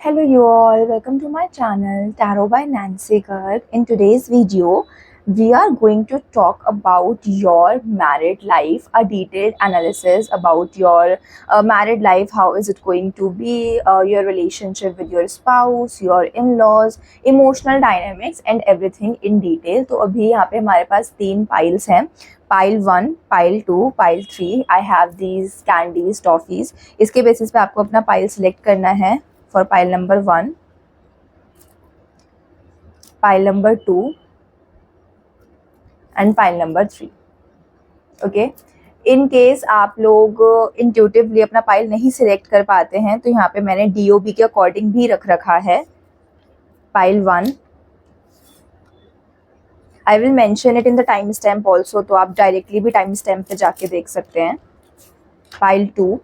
Hello you all, welcome to my channel Tarot by Nancy Garg. In today's video, we are going to talk about your married life, a detailed analysis about your married life, how is it going to be, your relationship with your spouse, your in-laws, emotional dynamics and everything in detail. तो अभी यहाँ पे हमारे पास 3 piles हैं, pile 1, pile 2, pile 3. I have these candies, toffees. इसके basis पे आपको अपना pile select करना है. For pile number 1, pile number 2 and pile number 3. Okay, in case आप लोग इंट्यूटिवली अपना पाइल नहीं सिलेक्ट कर पाते हैं तो यहाँ पे मैंने DOB के अकॉर्डिंग भी रखा है. Pile 1, I will mention it in the time stamp also, तो आप डायरेक्टली भी टाइम स्टैम्प पे जाके देख सकते हैं. Pile 2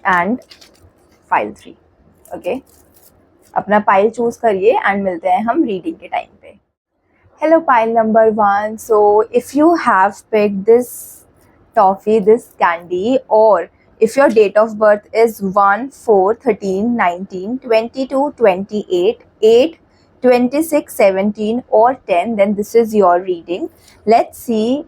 and pile 3. ओके, अपना पाइल चूज करिए एंड मिलते हैं हम रीडिंग के टाइम पे. Hello pile number 1. So if you have picked this toffee, this candy, or if your date of birth is 1, 4, 13, 19, 22, 28, 8, 26, 17 or 10, then this is your reading. Let's see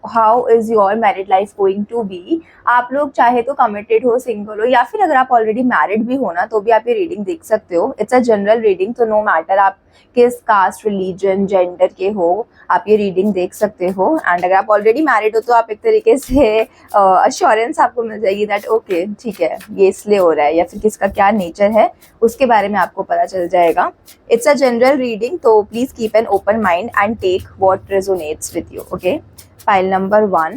how is your married life going to be. आप लोग चाहे तो committed हो, single हो, या फिर अगर आप ऑलरेडी मैरिड भी हो ना तो भी आप ये रीडिंग देख सकते हो. इट्स अ जनरल रीडिंग, तो नो मैटर आप किस कास्ट, रिलीजन, जेंडर के हो, आप ये रीडिंग देख सकते हो. एंड अगर आप ऑलरेडी मैरिड हो तो आप एक तरीके से अश्योरेंस आपको मिल जाएगी दैट ओके ठीक है ये इसलिए हो रहा है, या फिर किसका क्या नेचर है उसके बारे में आपको पता चल जाएगा. इट्स अ जनरल रीडिंग, तो please keep an open mind and take what resonates with you. Okay, pile number 1,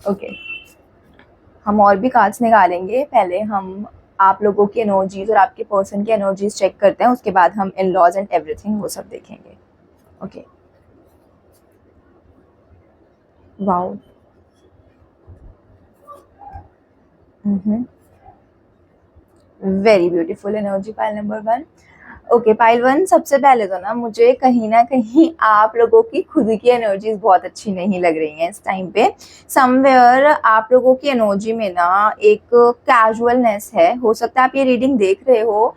okay, हम और भी कार्ड्स निकालेंगे. पहले हम आप लोगों की एनर्जीज और आपके पर्सन की एनर्जीज चेक करते हैं, उसके बाद हम इन लॉज एंड एवरीथिंग वो सब देखेंगे. Okay, wow, very beautiful energy pile number 1. Okay, pile 1, सबसे पहले तो ना मुझे कहीं ना कहीं आप लोगों की खुद की एनर्जीज बहुत अच्छी नहीं लग रही हैं इस टाइम पे. समवेयर आप लोगों की एनर्जी में ना एक कैजुअलनेस है. हो सकता है आप ये रीडिंग देख रहे हो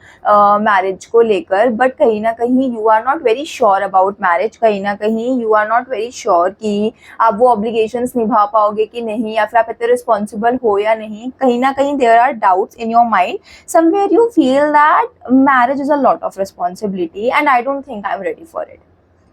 मैरिज को लेकर, बट कहीं ना कहीं you are not very sure about marriage. कहीं ना कहीं you are not very sure कि आप वो ऑब्लिगेशंस निभा पाओगे कि नहीं, या फिर आप इतने रिस्पॉन्सिबल हो या नहीं. कहीं ना कहीं there are doubts in your mind. Somewhere you feel that marriage is a lot of responsibility and I don't think I'm ready for it.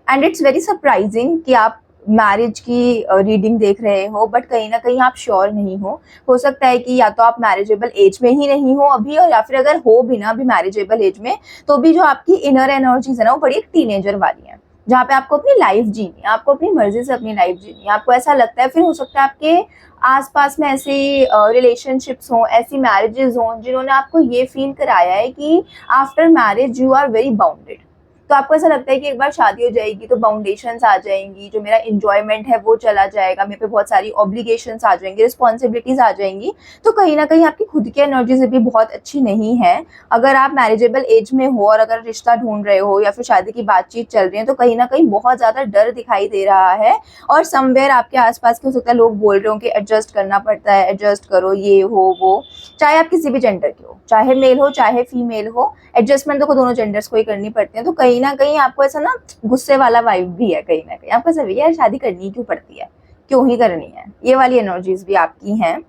And it's very surprising कि आप मैरिज की रीडिंग देख रहे हो बट कहीं ना कहीं आप श्योर नहीं हो. हो सकता है कि या तो आप मैरिजेबल एज में ही नहीं हो अभी, और या फिर अगर हो भी ना अभी मैरिजेबल एज में तो भी जो आपकी इनर एनर्जीज है ना वो बड़ी एक टीनेजर वाली है, जहाँ पे आपको अपनी लाइफ जीनी है, आपको अपनी मर्जी से अपनी लाइफ जीनी है. आपको ऐसा लगता है, फिर हो सकता है आपके आसपास में ऐसी रिलेशनशिप्स हों, ऐसी मैरिजेस हों जिन्होंने आपको ये फील कराया है कि after marriage you are very bounded. तो आपको ऐसा लगता है कि एक बार शादी हो जाएगी तो बाउंडेशंस आ जाएंगी, जो मेरा इंजॉयमेंट है वो चला जाएगा, मेरे पे बहुत सारी ऑब्लिगेशंस आ जाएंगी, रिस्पॉन्सिबिलिटीज आ जाएंगी. तो कहीं ना कहीं आपकी खुद की एनर्जी से भी बहुत अच्छी नहीं है. अगर आप मैरिजेबल एज में हो और अगर रिश्ता ढूंढ रहे हो या फिर शादी की बातचीत चल रही है तो कहीं ना कहीं बहुत ज़्यादा डर दिखाई दे रहा है. और समवेयर आपके आसपास के हो सकता है लोग बोल रहे हो कि एडजस्ट करना पड़ता है, एडजस्ट करो, ये हो वो. चाहे आप किसी भी जेंडर के हो, चाहे मेल हो चाहे फीमेल हो, एडजस्टमेंट तो दोनों जेंडर्स को ही करनी पड़ती है. तो कहीं ना कहीं आपको ऐसा ना गुस्से वाला वाइब भी है. कहीं ना कहीं आपको ऐसा भी यार शादी करनी क्यों पड़ती है, क्यों ही करनी है, ये वाली एनर्जीज भी आपकी हैं.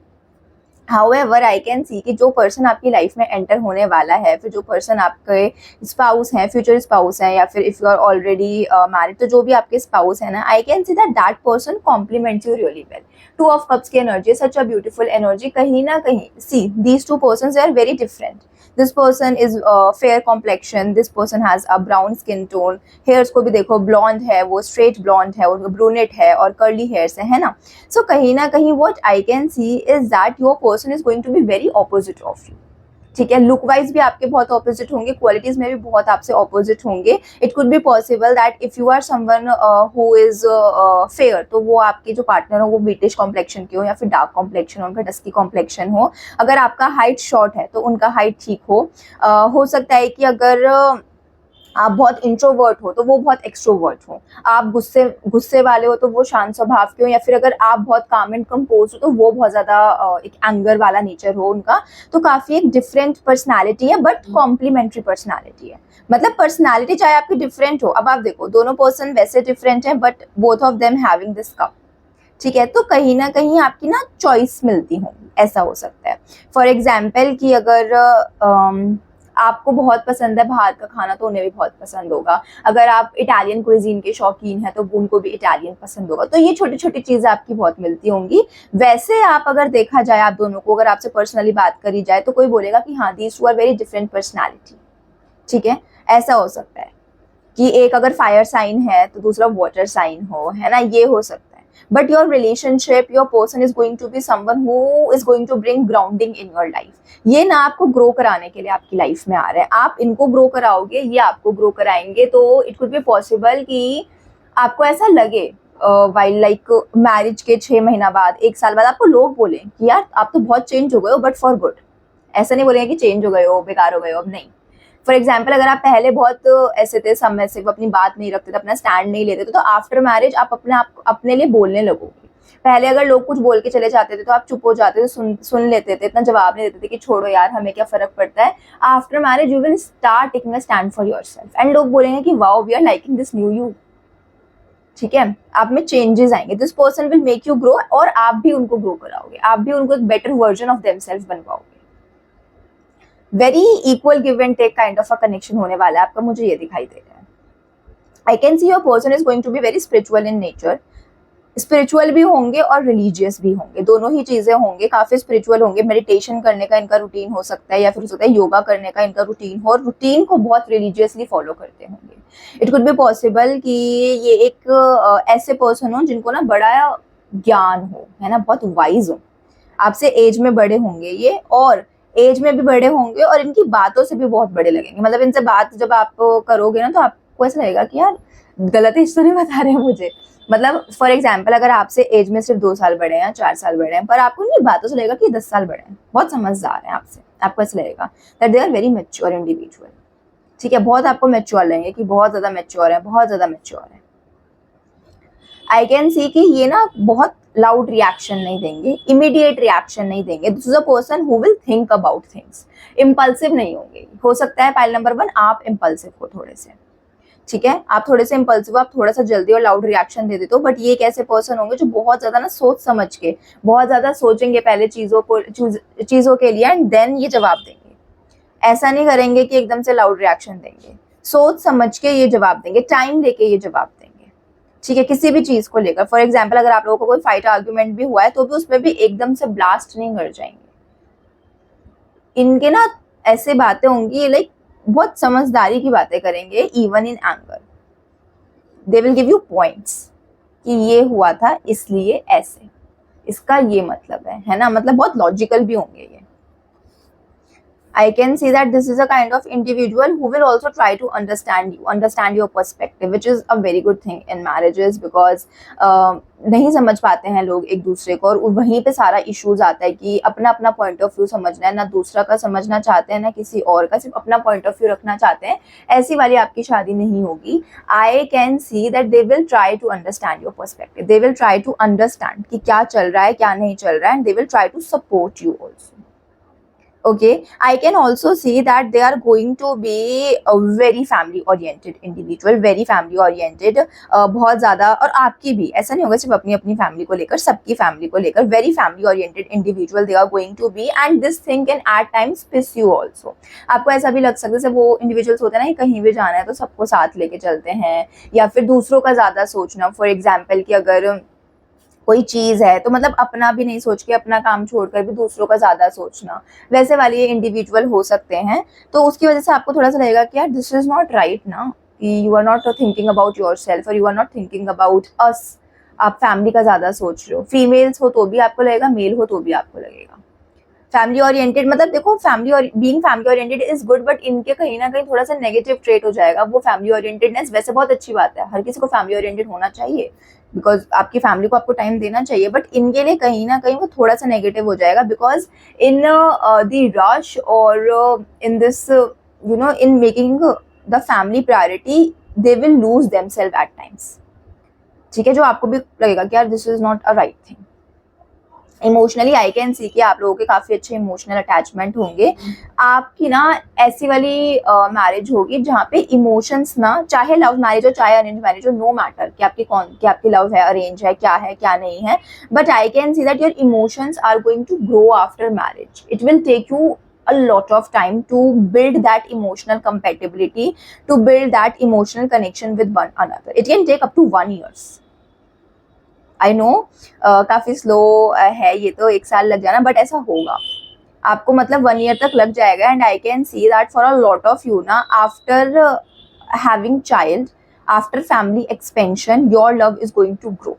हाउएवर आई कैन सी कि जो पर्सन आपकी लाइफ में एंटर होने वाला है, फिर जो पर्सन आपके स्पाउस हैं, फ्यूचर स्पाउस हैं, या फिर if you are already married, तो जो भी आपके स्पाउस है ना, I can see that that person compliments you really well. 2 of cups की energy, such a beautiful energy. कहीं ना कहीं see these 2 persons are very different. This person is fair complexion, this person has a brown skin tone. Hairs को भी देखो, blonde है, वो straight blonde है, और ब्रूनेट है और कर्ली हेयर्स है ना. सो कहीं ना कहीं what I can see is that your person is going to be very opposite of you. ठीक है, लुक वाइज भी आपके बहुत ऑपोजिट होंगे, क्वालिटीज में भी बहुत आपसे ऑपोजिट होंगे। It could be possible that if you are someone who is fair, तो वो आपके जो पार्टनर हो वो ब्रिटिश कॉम्प्लेक्शन के हो या फिर डार्क कॉम्प्लेक्शन हो, उनका डस्की कॉम्प्लेक्शन हो। अगर आपका हाइट शॉर्ट है तो उनका हाइट ठीक हो सकता है कि अगर आप बहुत इंट्रोवर्ट हो तो वो बहुत एक्सट्रोवर्ट हो, आप गुस्से वाले हो तो वो शांत स्वभाव के हो, या फिर अगर आप बहुत काम एंड कंपोज हो तो वो बहुत ज्यादा एक एंगर वाला नेचर हो उनका। तो काफी एक डिफरेंट पर्सनालिटी है बट कॉम्प्लीमेंट्री पर्सनालिटी है। मतलब पर्सनालिटी चाहे आपकी डिफरेंट हो, अब आप देखो दोनों पर्सन वैसे डिफरेंट हैं but both of them having this cup, ठीक है। तो कहीं ना कहीं आपकी ना चॉइस मिलती होंगी, ऐसा हो सकता है। फॉर एग्जाम्पल कि अगर आपको बहुत पसंद है बाहर का खाना तो उन्हें भी बहुत पसंद होगा, अगर आप इटालियन क्विजीन के शौकीन हैं तो उनको भी इटालियन पसंद होगा। तो ये छोटी छोटी चीजें आपकी बहुत मिलती होंगी। वैसे आप अगर देखा जाए आप दोनों को, अगर आपसे पर्सनली बात करी जाए तो कोई बोलेगा कि हाँ these two are very different personality, ठीक है। ऐसा हो सकता है कि एक अगर फायर साइन है तो दूसरा वाटर साइन हो, है ना, ये हो सकता है। But your relationship, your person is going to be someone who is going to bring grounding in your life. ये ना आपको ग्रो कराने के लिए आपकी लाइफ में आ रहे हैं, आप इनको ग्रो कराओगे, ये आपको ग्रो कराएंगे। तो इट कुड बी पॉसिबल कि आपको ऐसा लगे वाइल लाइक मैरिज के 6 महीना बाद, 1 साल बाद आपको लोग बोले कि यार आप तो बहुत चेंज हो गए हो, बट फॉर गुड। ऐसा नहीं बोलेंगे कि चेंज हो गए हो, बेकार हो गए हो, अब नहीं। फॉर एग्जाम्पल अगर आप पहले बहुत ऐसे थे, सबमिसिव, अपनी बात नहीं रखते थे, अपना स्टैंड नहीं लेते थे, तो आफ्टर मैरिज आप अपने लिए बोलने लगोगे। पहले अगर लोग कुछ बोल के चले जाते थे तो आप चुप हो जाते थे, सुन लेते थे, इतना जवाब नहीं देते थे कि छोड़ो यार हमें क्या फर्क पड़ता है। After marriage you will start taking a stand for yourself and लोग बोलेंगे कि wow we are liking this new you, ठीक है। आप में चेंजेस आएंगे, this person will make you grow, और आप भी उनको ग्रो कराओगे, आप भी उनको एक बेटर वर्जन ऑफ देमसेल्फ बनवाओगे। Very equal give and take kind of a connection होने वाला है आपका, मुझे ये दिखाई दे रहा है। I can see your person is going to be very spiritual in nature. Spiritual भी होंगे और रिलीजियस भी होंगे, दोनों ही चीजें होंगे। काफी स्पिरिचुअल होंगे, मेडिटेशन करने का इनका रूटीन हो सकता है, या फिर हो सकता है योगा करने का इनका रूटीन हो, और रूटीन को बहुत रिलीजियसली फॉलो करते होंगे। इट कुड बी पॉसिबल कि ये एक ऐसे पर्सन हो जिनको ना बड़ा ज्ञान हो, है ना, बहुत वाइज हो। आपसे एज में बड़े होंगे ये, और एज में भी बड़े होंगे, और इनकी बातों से भी बहुत बड़े लगेंगे। मतलब इनसे बात जब आप करोगे ना तो आपको ऐसा लगेगा कि यार गलत ही तो नहीं बता रहे हैं मुझे। मतलब फॉर एग्जाम्पल अगर आपसे एज में सिर्फ 2 साल बड़े हैं, 4 साल बड़े हैं, पर आपको इनकी बातों से लगेगा कि 10 साल बड़े हैं, बहुत समझदार हैं आपसे। आपको ऐसा लगेगा that they are very mature individual, ठीक है। बहुत आपको मैच्योर लगेंगे कि बहुत ज्यादा मैच्योर है, बहुत ज्यादा मैच्योर है। आई कैन सी कि ये ना बहुत लाउड रिएक्शन नहीं देंगे, इमीडिएट रिएक्शन नहीं देंगे। This is a person who will think about things. Impulsive नहीं होंगे। हो सकता है पाइल नंबर 1 आप इम्पल्सिव हो थोड़े से, ठीक है, आप थोड़े से इम्पल्सिव, आप थोड़ा सा जल्दी और लाउड रिएक्शन दे देते हो। बट ये एक ऐसे पर्सन होंगे जो बहुत ज्यादा ना सोच समझ के, बहुत ज्यादा सोचेंगे पहले चीजों के लिए, एंड देन ये जवाब देंगे। ऐसा नहीं करेंगे कि एकदम से लाउड रिएक्शन देंगे, सोच समझ के ये जवाब देंगे, टाइम लेके ये जवाब देंगे, ठीक है, किसी भी चीज को लेकर। फॉर एग्जाम्पल अगर आप लोगों को कोई फाइट आर्ग्यूमेंट भी हुआ है तो भी उसमें भी एकदम से ब्लास्ट नहीं कर जाएंगे। इनके ना ऐसे बातें होंगी, लाइक बहुत समझदारी की बातें करेंगे। Even in anger they will give you points कि ये हुआ था इसलिए ऐसे, इसका ये मतलब है ना, मतलब बहुत लॉजिकल भी होंगे ये। I can see that this is a kind of individual who will also try to understand your perspective, which is a very good thing in marriages because नहीं समझ पाते हैं लोग एक दूसरे को, और वहीं पे सारा इश्यूज आता है कि अपना अपना पॉइंट ऑफ व्यू समझना है, ना दूसरा का समझना चाहते हैं ना किसी और का, सिर्फ अपना पॉइंट ऑफ व्यू रखना चाहते हैं। ऐसी वाली आपकी शादी नहीं होगी। I can see that they will try to understand your perspective, they will try to understand कि क्या चल रहा है क्या नहीं चल रहा है, and they will try to support you also. Okay, I can also see that they are going to be a very family oriented individual, very family oriented, बहुत ज़्यादा। और आपकी भी ऐसा नहीं होगा सिर्फ अपनी अपनी फैमिली को लेकर, सबकी फैमिली को लेकर very family oriented individual they are going to be, and this thing can at times piss you also। आपको ऐसा भी लग सकता है, जैसे वो individuals होते हैं ना, कहीं भी जाना है तो सबको साथ लेके चलते हैं, या फिर दूसरों का ज़्यादा सोचना। फॉर एग्जाम्पल कि अगर कोई चीज है तो मतलब अपना भी नहीं सोच के, अपना काम छोड़कर भी दूसरों का ज्यादा सोचना, वैसे वाले ये इंडिविजुअल हो सकते हैं। तो उसकी वजह से आपको थोड़ा सा लगेगा कि यार दिस इज नॉट राइट ना, कि you are not thinking about yourself, और you are not thinking about us. आप फैमिली का ज्यादा सोच रहे हो। फीमेल्स हो तो भी आपको लगेगा, मेल हो तो भी आपको लगेगा। फैमिली ओरिएंटेड मतलब देखो, फैमिली और being family oriented is good, but इनके कहीं ना कहीं थोड़ा सा नेगेटिव ट्रेट हो जाएगा वो फैमिली ओरिएंटेडनेस। वैसे बहुत अच्छी बात है, हर किसी को फैमिली ओरिएंटेड होना चाहिए, बिकॉज आपकी फैमिली को आपको टाइम देना चाहिए, बट इनके लिए कहीं ना कहीं वो थोड़ा सा नेगेटिव हो जाएगा, बिकॉज इन द रश और in this you know in making the family priority they will lose themselves at times. ठीक है, जो आपको भी लगेगा कि यार this is not a right thing. Emotionally I can see कि आप लोगों के काफी अच्छे इमोशनल अटैचमेंट होंगे। आपकी ना ऐसी वाली मैरिज होगी जहाँ पे इमोशंस ना, चाहे लव मैरिज हो चाहे अरेंज मैरिज हो, नो मैटर कि आपकी लव है अरेंज है क्या नहीं है, but I can see that your emotions are going to grow after marriage. It will take you a lot of time to build that emotional compatibility, to build that emotional connection with one another. It can take up to 1 year. I know काफी slow है ये तो, 1 साल लग जाना, but ऐसा होगा आपको, मतलब 1 year तक लग जाएगा। And I can see that for a lot of you ना, after having child, after family expansion, your love is going to grow.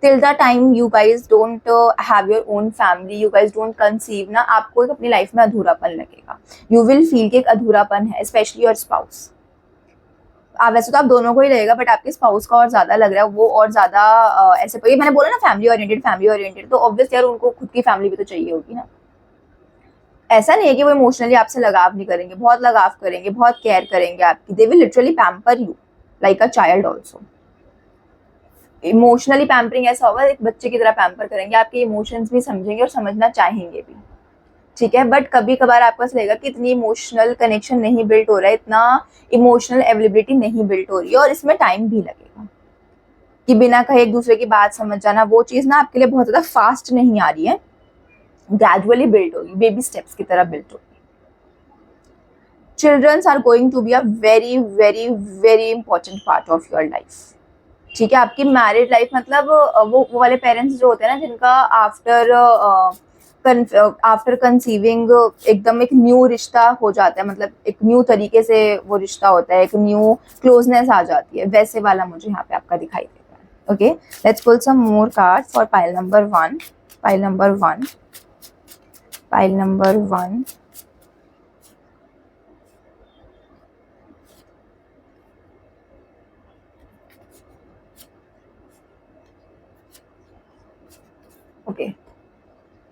till the time you guys don't have your own family, you guys don't conceive ना, आपको एक अपनी life में अधूरापन लगेगा। you will feel कि एक अधूरापन है, especially your spouse। वैसे तो आप दोनों को ही लगेगा, बट आपके स्पाउस का और ज्यादा लग रहा है, वो और ज्यादा ऐसे कोई, मैंने बोला ना फैमिली ओरिएंटेड, तो ऑब्वियसली यार उनको खुद की फैमिली भी तो चाहिए होगी ना। ऐसा नहीं है कि वो इमोशनली आपसे लगाव नहीं करेंगे, बहुत लगाव करेंगे, बहुत केयर करेंगे आपकी। दे will literally pamper you like a child also. Emotionally pampering ऐसा होगा, एक बच्चे की तरह पैम्पर करेंगे, आपके इमोशंस भी समझेंगे और समझना चाहेंगे भी। ठीक है, बट कभी कभार आपको ऐसा लगेगा कि इतनी इमोशनल कनेक्शन नहीं बिल्ड हो रहा है, इतना इमोशनल अवेलेबिलिटी नहीं बिल्ड हो रही है, और इसमें टाइम भी लगेगा कि बिना कहे एक दूसरे की बात समझ जाना, वो चीज ना आपके लिए बहुत ज्यादा फास्ट नहीं आ रही है, ग्रेजुअली बिल्ड होगी, बेबी स्टेप्स की तरह बिल्ड होगी। Childrens are going to be a very very very important part of your life. ठीक है, आपकी मैरिड लाइफ मतलब वो वाले पेरेंट्स जो होते हैं ना, जिनका आफ्टर कंसीविंग एकदम एक न्यू रिश्ता हो जाता है, मतलब एक न्यू तरीके से वो रिश्ता होता है, एक न्यू क्लोजनेस आ जाती है, वैसे वाला मुझे यहाँ पे आपका दिखाई देता है। Okay, let's pull some more card for pile number 1। Pile number 1, pile number 1, okay,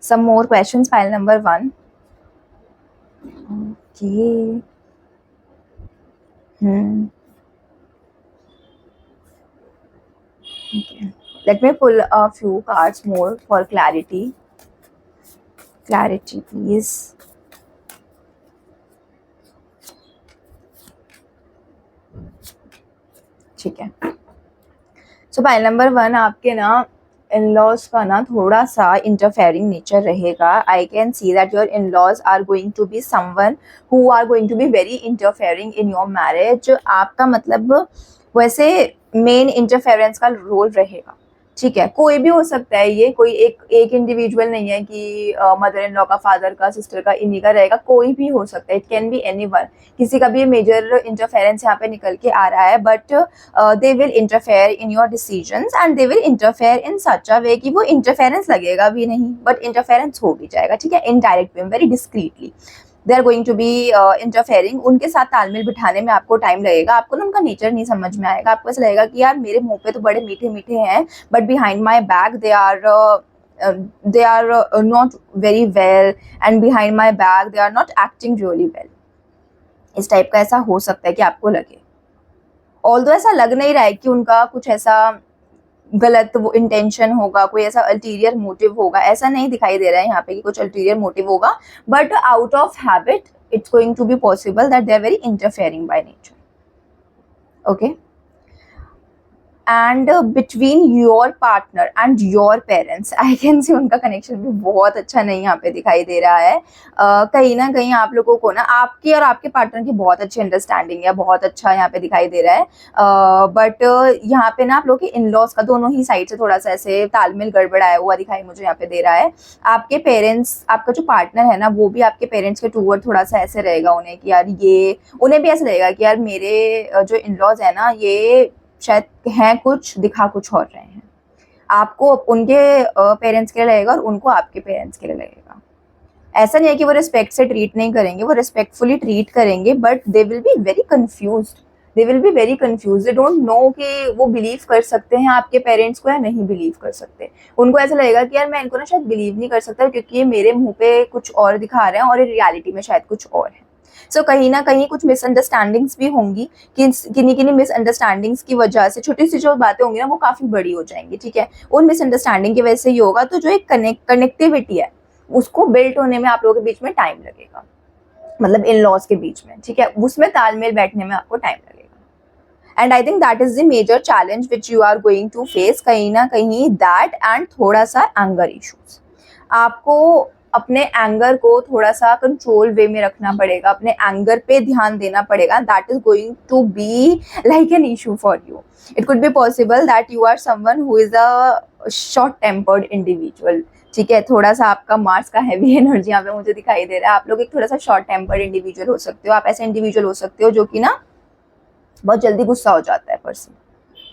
some more questions, pile number 1. Okay. Okay, let me pull a few cards more for clarity please. ठीक है, सो pile number 1 आपके ना in-laws का ना थोड़ा सा interfering nature रहेगा। I can see that your in-laws are going to be someone who are going to be very interfering in your marriage. आपका मतलब वैसे मेन इंटरफेरेंस का रोल रहेगा। ठीक है, कोई भी हो सकता है, ये कोई एक इंडिविजुअल नहीं है कि मदर इन लॉ का, फादर का, सिस्टर का, इन्हीं का रहेगा, कोई भी हो सकता है। इट कैन बी एनीवन, किसी का भी मेजर इंटरफेरेंस यहाँ पे निकल के आ रहा है, but they will interfere in your decisions and they will interfere in such a way कि वो इंटरफेरेंस लगेगा भी नहीं, बट इंटरफेरेंस हो भी जाएगा। ठीक है, indirect way, very discreetly they are going to be interfering. उनके साथ तालमेल बिठाने में आपको टाइम लगेगा, आपको ना उनका नेचर नहीं समझ में आएगा। आपको ऐसा लगेगा कि यार मेरे मुंह पे तो बड़े मीठे मीठे हैं, but behind my back they are not very well, and behind my back they are not acting really well। इस टाइप का ऐसा हो सकता है कि आपको लगे, ऑल्दो ऐसा लग नहीं रहा है कि उनका कुछ ऐसा गलत वो इंटेंशन होगा, कोई ऐसा अल्टीरियर मोटिव होगा, ऐसा नहीं दिखाई दे रहा है यहाँ पे कि कुछ अल्टीरियर मोटिव होगा, but out of habit it's going to be possible that they are very interfering by nature. Okay, and between your partner and your parents, I can see उनका कनेक्शन भी बहुत अच्छा नहीं यहाँ पे दिखाई दे रहा है। कहीं ना कहीं आप लोगों को ना आपकी और आपके पार्टनर की बहुत अच्छी अंडरस्टैंडिंग है, बहुत अच्छा यहाँ पे दिखाई दे रहा है, बट यहाँ पे ना आप लोग के इन लॉज का दोनों ही साइड से थोड़ा सा ऐसे तालमेल गड़बड़ाया हुआ दिखाई मुझे यहाँ पे दे रहा है। आपके पेरेंट्स, आपका जो पार्टनर है ना, वो भी आपके पेरेंट्स के टूवर्ड थोड़ा सा ऐसे रहेगा उन्हें कि यार ये, उन्हें भी ऐसा रहेगा कि यार मेरे जो इन लॉज है ना, ये शायद हैं कुछ, दिखा कुछ और रहे हैं। आपको उनके पेरेंट्स के लिए लगेगा और उनको आपके पेरेंट्स के लिए लगेगा। ऐसा नहीं है कि वो रिस्पेक्ट से ट्रीट नहीं करेंगे, वो रिस्पेक्टफुली ट्रीट करेंगे, but they will be very confused, they will be very confuse, they don't know कि वो बिलीव कर सकते हैं आपके पेरेंट्स को या नहीं बिलीव कर सकते। उनको ऐसा लगेगा कि यार मैं इनको ना शायद बिलीव नहीं कर सकता क्योंकि ये मेरे मुंह पे कुछ और दिखा रहे हैं और रियलिटी में शायद कुछ और है। सो कहीं ना कहीं कुछ मिसअंडरस्टैंडिंग्स भी होंगी, किन्हीं किन्हीं मिसअंडरस्टैंडिंग्स की वजह से छोटी सी जो बातें होंगी ना वो काफी बड़ी हो जाएंगी, ठीक है। उन मिसअंडरस्टैंडिंग की वजह से ये होगा, तो जो एक कनेक्टिविटी है उसको बिल्ट होने में आप लोगों के बीच में टाइम लगेगा, मतलब इन लॉज के बीच में, ठीक है, उसमें तालमेल बैठने में आपको टाइम लगेगा। And I think that is the major challenge which you are going to face, कहीं ना कहीं दैट एंड थोड़ा सा एंगर इश्यूज। आपको अपने एंगर को थोड़ा सा कंट्रोल वे में रखना पड़ेगा, अपने एंगर पे ध्यान देना पड़ेगा, that is going to be like an issue for you. It could be possible that you are someone who is a short tempered individual, ठीक है, थोड़ा सा आपका मार्स का हैवी एनर्जी यहाँ पे मुझे दिखाई दे रहा है। आप लोग एक थोड़ा सा शॉर्ट टेम्पर्ड इंडिविजुअल हो सकते हो, आप ऐसे इंडिविजुअल हो सकते हो जो कि ना बहुत जल्दी गुस्सा हो जाता है पर्सन,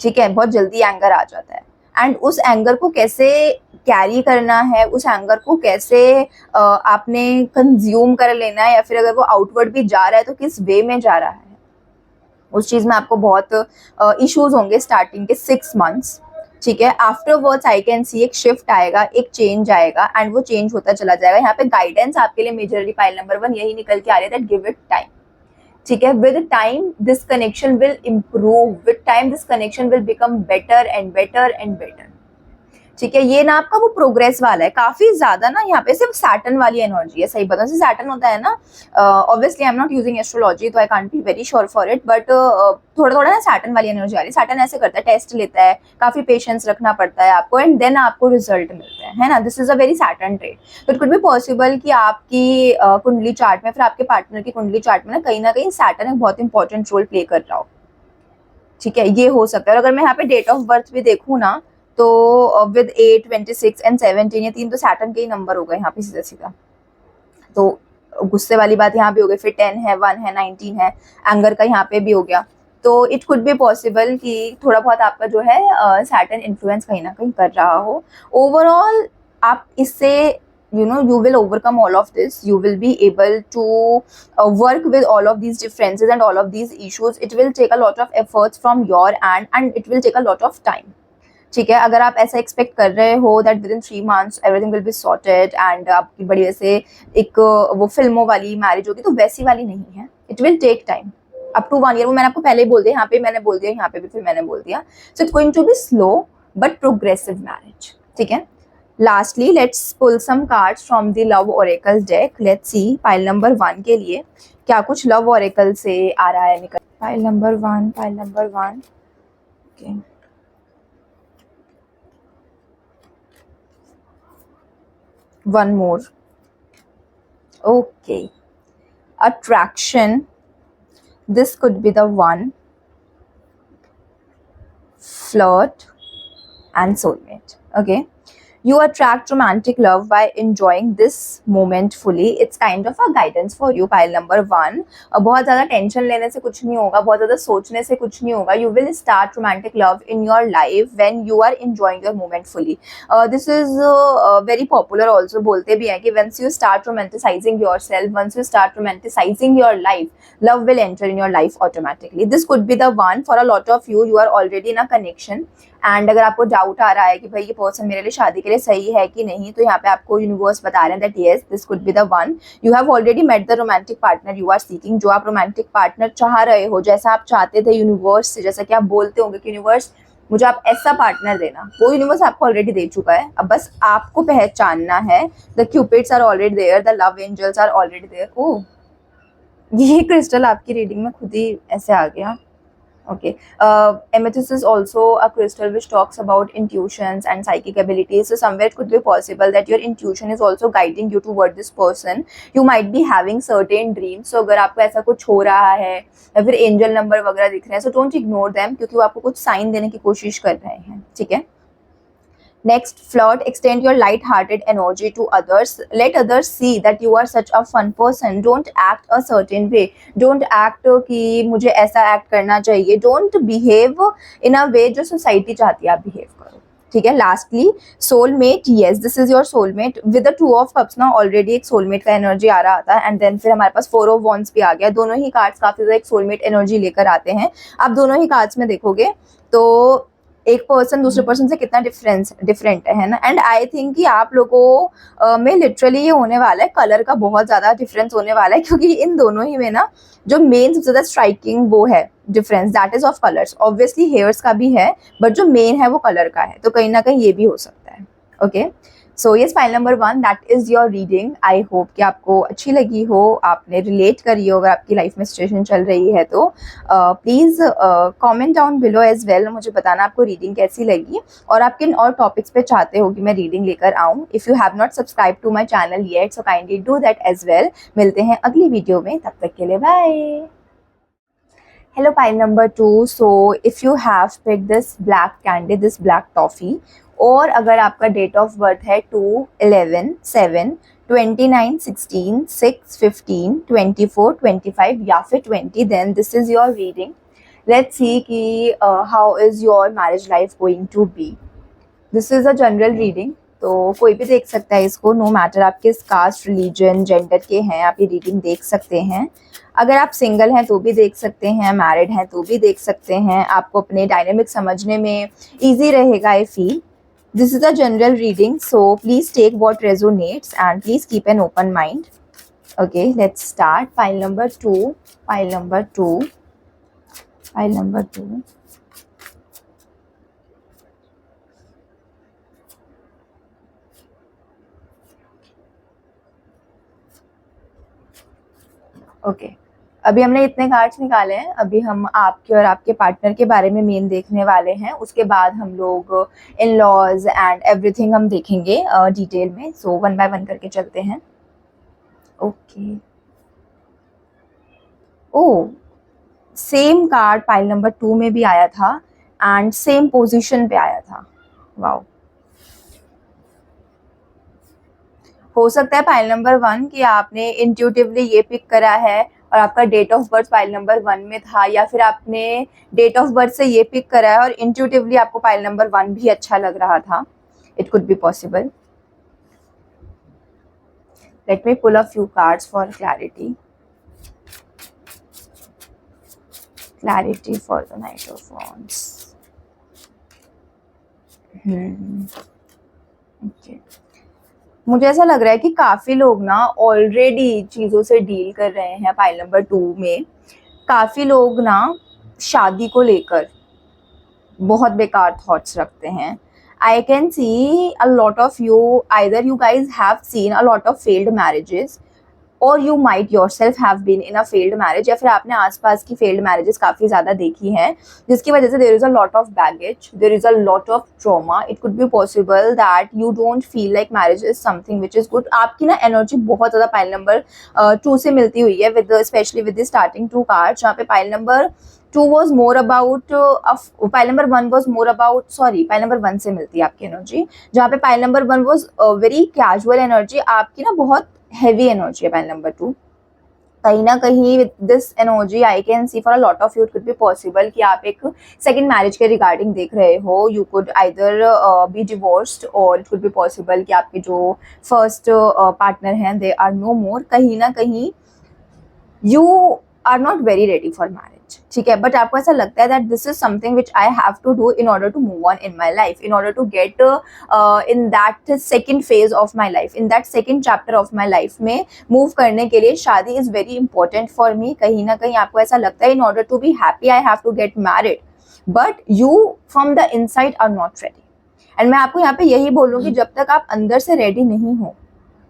ठीक है, बहुत जल्दी एंगर आ जाता है। एंड उस एंगर को कैसे कैरी करना है, उस एंगर को कैसे आपने कंज्यूम कर लेना है, या फिर अगर वो आउटवर्ड भी जा रहा है तो किस वे में जा रहा है, उस चीज में आपको बहुत इश्यूज होंगे स्टार्टिंग के 6 मंथ्स, ठीक है। आफ्टरवर्ड्स आई कैन सी एक शिफ्ट आएगा, एक चेंज आएगा एंड वो चेंज होता चला जाएगा। यहाँ पे गाइडेंस आपके लिए मेजरली पाइल नंबर 1 यही निकल के आ रही है, दैट गिव इट टाइम, ठीक है। With time this connection will improve, with time this connection will become better and better and better, ठीक है। ये ना आपका वो प्रोग्रेस वाला है, काफी ज्यादा ना यहाँ पे सिर्फ सैटर्न वाली एनर्जी है, सही बताऊं, सैटर्न होता है ना, obviously I am not using astrology तो I can't be very sure for it, but थोड़ा थोड़ा ना सैटर्न वाली एनर्जी आ रही है। सैटर्न ऐसे करता है, टेस्ट लेता है, काफी पेशेंस रखना पड़ता है आपको एंड देन आपको रिजल्ट मिलते हैं, है ना। This is a very Saturn trade. तो इट कुड बी पॉसिबल कि आपकी कुंडली चार्ट में, फिर आपके पार्टनर की कुंडली चार्ट में ना कहीं सैटर्न एक बहुत इंपॉर्टेंट रोल प्ले कर रहा हो, ठीक है, ये हो सकता है। और अगर मैं यहाँ पे डेट ऑफ बर्थ भी देखूँ ना तो विद 8, 26 एंड 17 ये 3 तो सैटर्न के ही नंबर हो गए यहाँ पे सीधा सीधा। तो गुस्से वाली बात यहाँ भी हो गई, फिर 10 है, 1 है, 19 है, एंगर का यहाँ पे भी हो गया। तो इट कुड बी पॉसिबल कि थोड़ा बहुत आपका जो है सैटर्न इन्फ्लुएंस कहीं ना कहीं कर रहा हो। ओवरऑल आप इससे you will overcome all of this, you will be able to work with all of these differences and all of these issues. It will take a lot of efforts from your end and it will take a lot of time, ठीक है। अगर आप ऐसा expect कर रहे हो that with in 3 months everything will be sorted and आपकी बड़ी वैसे एक वो फिल्मों वाली मैरिज होगी, तो वैसी वाली नहीं है, it will take time up to 1 year। वो मैंने आपको पहले ही बोल दिया, यहाँ पे मैंने बोल दिया, यहाँ पे भी फिर मैंने बोल दिया। So it's going to be slow but progressive marriage, ठीक है। Lastly, let's pull some cards from the love oracle deck. Let's see pile number 1 के लिए क्या कुछ love oracle से आ रहा है निकल। pile number 1 okay. One more, okay, attraction, this could be the one, flirt and soulmate, okay। You attract romantic love by enjoying this moment fully. It's kind of a guidance for you, pile number 1। बहुत ज़्यादा tension लेने से कुछ नहीं होगा, बहुत ज़्यादा सोचने से कुछ नहीं होगा। You will start romantic love in your life when you are enjoying your moment fully। This is very popular also, बोलते भी हैं कि once you start romanticizing yourself, once you start romanticizing your life, love will enter in your life automatically। This could be the one for a lot of you। You are already in a connection and अगर आपको doubt आ रहा है कि भाई ये person मेरे लिए शादी के लिए सही है कि नहीं, तो यहाँ पे आपको यूनिवर्स बता रहे हैं that yes this could be the one. You have already met the romantic partner you are seeking. जो आप रोमांटिक पार्टनर चाह रहे हो, जैसा आप चाहते थे यूनिवर्स से, जैसा कि आप बोलते होंगे कि यूनिवर्स मुझे आप ऐसा पार्टनर देना, वो यूनिवर्स आपको ऑलरेडी दे चुका है। अब बस आपको पहचानना है। The cupids are already there, the love angels are already there. Oh, ये क्रिस्टल आपकी रीडिंग में खुद ही ऐसे आ गया। Okay, amethyst is also a crystal which talks about intuitions and psychic abilities. So somewhere it could be possible that your intuition is also guiding you toward this person. You might be having certain dreams. So अगर आपको ऐसा कुछ हो रहा है या फिर angel number वगैरह दिख रहे हैं, so don't ignore them क्योंकि वो आपको कुछ साइन देने की कोशिश कर रहे हैं, ठीक है। Next, flirt, extend your light-hearted energy to others. Let others see that you are such a fun person. Don't act a certain way. Don't act कि मुझे ऐसा act करना चाहिए. Don't behave in a way जो society चाहती है आप behave करो. ठीक है। Lastly soulmate, yes this is your soulmate. With the two of cups ना ऑलरेडी एक सोलमेट का एनर्जी आ रहा था, एंड देन फिर हमारे पास फोर ऑफ वॉन्ड्स भी आ गया। दोनों ही कार्ड्स काफी ज्यादा एक सोलमेट एनर्जी लेकर आते हैं। आप दोनों ही कार्ड्स में देखोगे तो एक पर्सन दूसरे पर्सन से कितना डिफरेंट है ना। एंड आई थिंक कि आप लोगों में लिटरली ये होने वाला है, कलर का बहुत ज्यादा डिफरेंस होने वाला है, क्योंकि इन दोनों ही में ना जो मेन सबसे ज्यादा स्ट्राइकिंग वो है difference, that is of colours. Obviously hairs का भी है, बट जो मेन है वो कलर का है, तो कहीं ना कहीं ये भी हो सकता है। Okay, so yes, file number 1 that is your reading. I hope कि आपको अच्छी लगी हो, आपने रिलेट करी हो। अगर आपकी लाइफ में सिचुएशन चल रही है तो please comment down below as well, मुझे बताना आपको रीडिंग कैसी लगी और आप किन और टॉपिक्स पे चाहते हो कि मैं रीडिंग लेकर आऊँ। If you have not subscribe to my channel yet, so kindly do that as well. मिलते हैं अगली वीडियो में, तब तक के लिए bye. Hello, pile number 2. So if you have picked this black candy, this black toffee, और अगर आपका डेट ऑफ बर्थ है 2, 11, 7, 29, 16, 6, 15, 24, 25 या फिर 20, then this is your reading. Let's see कि how is your marriage life going to be. This is a general reading, तो कोई भी देख सकता है इसको, नो मैटर आप किस कास्ट, रिलीजन, जेंडर के हैं, आप ये रीडिंग देख सकते हैं। अगर आप सिंगल हैं तो भी देख सकते हैं, मैरिड हैं तो भी देख सकते हैं। आपको अपने डायनेमिक समझने में ईजी रहेगा, I feel. This is a general reading, so please take what resonates and please keep an open mind. Okay, let's start. File number 2, file number 2, file number 2। Okay, अभी हमने इतने कार्ड्स निकाले हैं। अभी हम आपके और आपके पार्टनर के बारे में मेन देखने वाले हैं, उसके बाद हम लोग इन लॉज एंड एवरीथिंग हम देखेंगे डिटेल में। सो वन बाय वन करके चलते हैं। ओके, ओ सेम कार्ड पाइल नंबर 2 में भी आया था एंड सेम पोजीशन पे आया था। वाओ, हो सकता है पाइल नंबर 1 कि आपने इंट्यूटिवली ये पिक करा है और आपका date of birth pile number 1 में था, या फिर आपने डेट ऑफ बर्थ से ये पिक करा है और इंट्यूटिवली आपको पाइल नंबर 1 भी अच्छा लग रहा था। It could be possible. Let me pull a few cards for clarity. Clarity for the knight of wands. Okay, मुझे ऐसा लग रहा है कि काफी लोग ना ऑलरेडी चीजों से डील कर रहे हैं। पाइल नंबर 2 में काफी लोग ना शादी को लेकर बहुत बेकार थॉट्स रखते हैं। I can see a lot of you, either you guys have seen a lot of failed marriages, और you might yourself have been in a failed marriage, या फिर आपने आसपास की फेल्ड मैरिजेस काफ़ी ज़्यादा देखी हैं, जिसकी वजह से there is a lot of baggage, there is a lot of trauma. It could be possible that you don't feel like marriage is something which is good. आपकी ना एनर्जी बहुत ज़्यादा पाइल नंबर 2 से मिलती हुई है, with specially with the starting 2 cards, जहाँ पे pile number 2 was more about pile number 1 was more about, sorry, pile number 1 से मिलती है आपकी एनर्जी, जहाँ पे pile number 1 was very casual energy. आपकी ना बहुत हैवी एनर्जी है पाइल नंबर 2। कहीं ना कहीं with this energy I can C for a lot of you it could be possible कि आप एक सेकंड मैरिज के रिगार्डिंग देख रहे हो। You could either be divorced, और इट कुड बी पॉसिबल कि आपके जो फर्स्ट पार्टनर हैं दे आर नो मोर। कहीं ना कहीं you are not very ready for marriage, ठीक है, बट आपको ऐसा लगता है that this is something which I have to do in order to move on in my life, in order to get in that second phase of my life, in that second chapter of my life में move करने के लिए शादी is very important for me. कहीं ना कहीं आपको ऐसा लगता है in order to be happy I have to get married, but you from the inside are not ready. And मैं आपको यहाँ पे यही बोलूँगी, जब तक आप अंदर से रेडी नहीं हो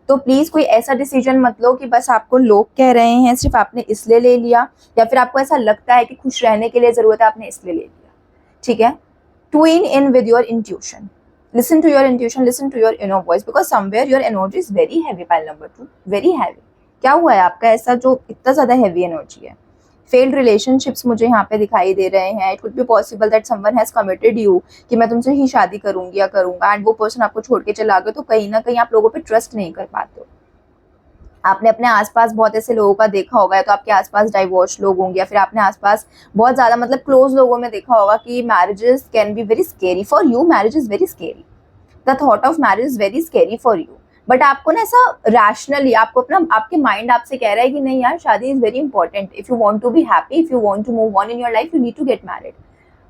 तो प्लीज कोई ऐसा डिसीजन मत लो कि बस आपको लोग कह रहे हैं सिर्फ आपने इसलिए ले लिया, या फिर आपको ऐसा लगता है कि खुश रहने के लिए जरूरत है आपने इसलिए ले लिया, ठीक है। Tune in with your intuition, listen to your intuition, listen to your inner voice, because somewhere your energy is very heavy pile number 2, very heavy. क्या हुआ है आपका ऐसा जो इतना ज्यादा हैवी एनर्जी है? फेल्ड रिलेशनशिप्स मुझे यहाँ पे दिखाई दे रहे हैं। It could be possible that someone has committed you कि मैं तुमसे ही शादी करूंगी या करूंगा, एंड वो पर्सन आपको छोड़ के चला गया, तो कहीं ना कहीं आप लोगों पे ट्रस्ट नहीं कर पाते हो। आपने अपने आसपास बहुत ऐसे लोगों का देखा होगा, या तो आपके आसपास डाइवोर्स लोग होंगे, या फिर आपने आसपास बहुत ज्यादा मतलब क्लोज लोगों में देखा होगा कि marriages can be very scary for you, marriage is very scary, the thought of marriage is very scary for you. But आपको ना ऐसा रैशनली आपको अपना, आपके माइंड आपसे कह रहा है कि नहीं यार, शादी is very important, if you want to be happy, if you want to move on in your life, you need to get married.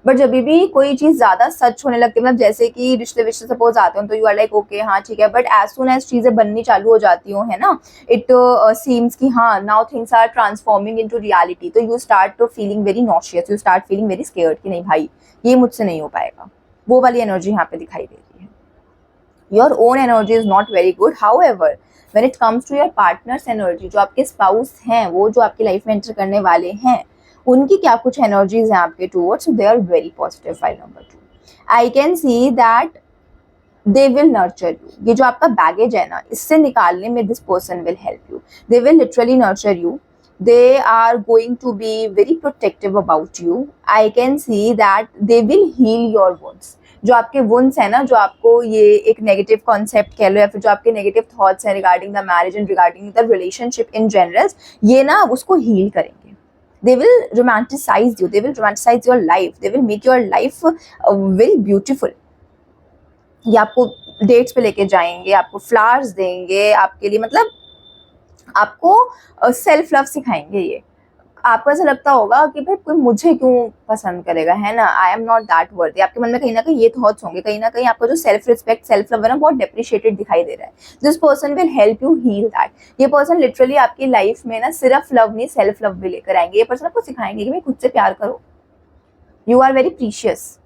But जब भी कोई चीज ज्यादा सच होने लगती है, मतलब जैसे कि रिश्ते विश्ते सपोज आते हैं, तो यू आर लाइक ओके हाँ ठीक है, बट एज सुन एज चीजें बननी चालू हो जाती हो, है ना, इट सीम्स कि हाँ now things are transforming into reality, तो you start to feeling very nauseous, you start feeling very scared कि नहीं भाई ये मुझसे नहीं हो पाएगा। वो वाली एनर्जी यहाँ पे दिखाई दे रही है। Your own energy is not very good, however when it comes to your partner's energy, जो आपके स्पाउस हैं, वो जो आपकी लाइफ में एंटर करने वाले हैं, उनकी क्या कुछ एनर्जीज हैं आपके towards, they are very positive. Pile number 2, I can see that they will nurture you. ये जो आपका बैगेज है ना, इससे निकालने में this person will help you, they will literally nurture you, they are going to be very protective about you. I can see that they will heal your wounds. जो आपके वुंस है ना, जो आपको ये एक नेगेटिव कॉन्सेप्ट कह लो, या फिर जो आपके नेगेटिव थॉट्स हैं regarding the marriage and regarding the relationship in general, ये ना उसको हील करेंगे। They will romanticise you, they will romanticise your life, they will make your life very beautiful. ये आपको डेट्स पे लेके जाएंगे, आपको फ्लावर्स देंगे आपके लिए, मतलब आपको सेल्फ लव सिखाएंगे। ये आपको ऐसा लगता होगा कि भाई कोई मुझे क्यों पसंद करेगा, है ना, आई एम नॉट दैट वर्दी। आपके मन में कहीं ना कहीं ये थॉट्स होंगे, कहीं ना कहीं आपका जो सेल्फ रिस्पेक्ट सेल्फ लव है ना, बहुत डेप्रिशिएटेड दिखाई दे रहा है। This person will help you heal that. ये पर्सन लिटरली आपकी लाइफ में ना सिर्फ लव नहीं, सेल्फ लव भी लेकर आएंगे। ये पर्सन आपको सिखाएंगे कि भाई खुद से प्यार करो, you are very precious,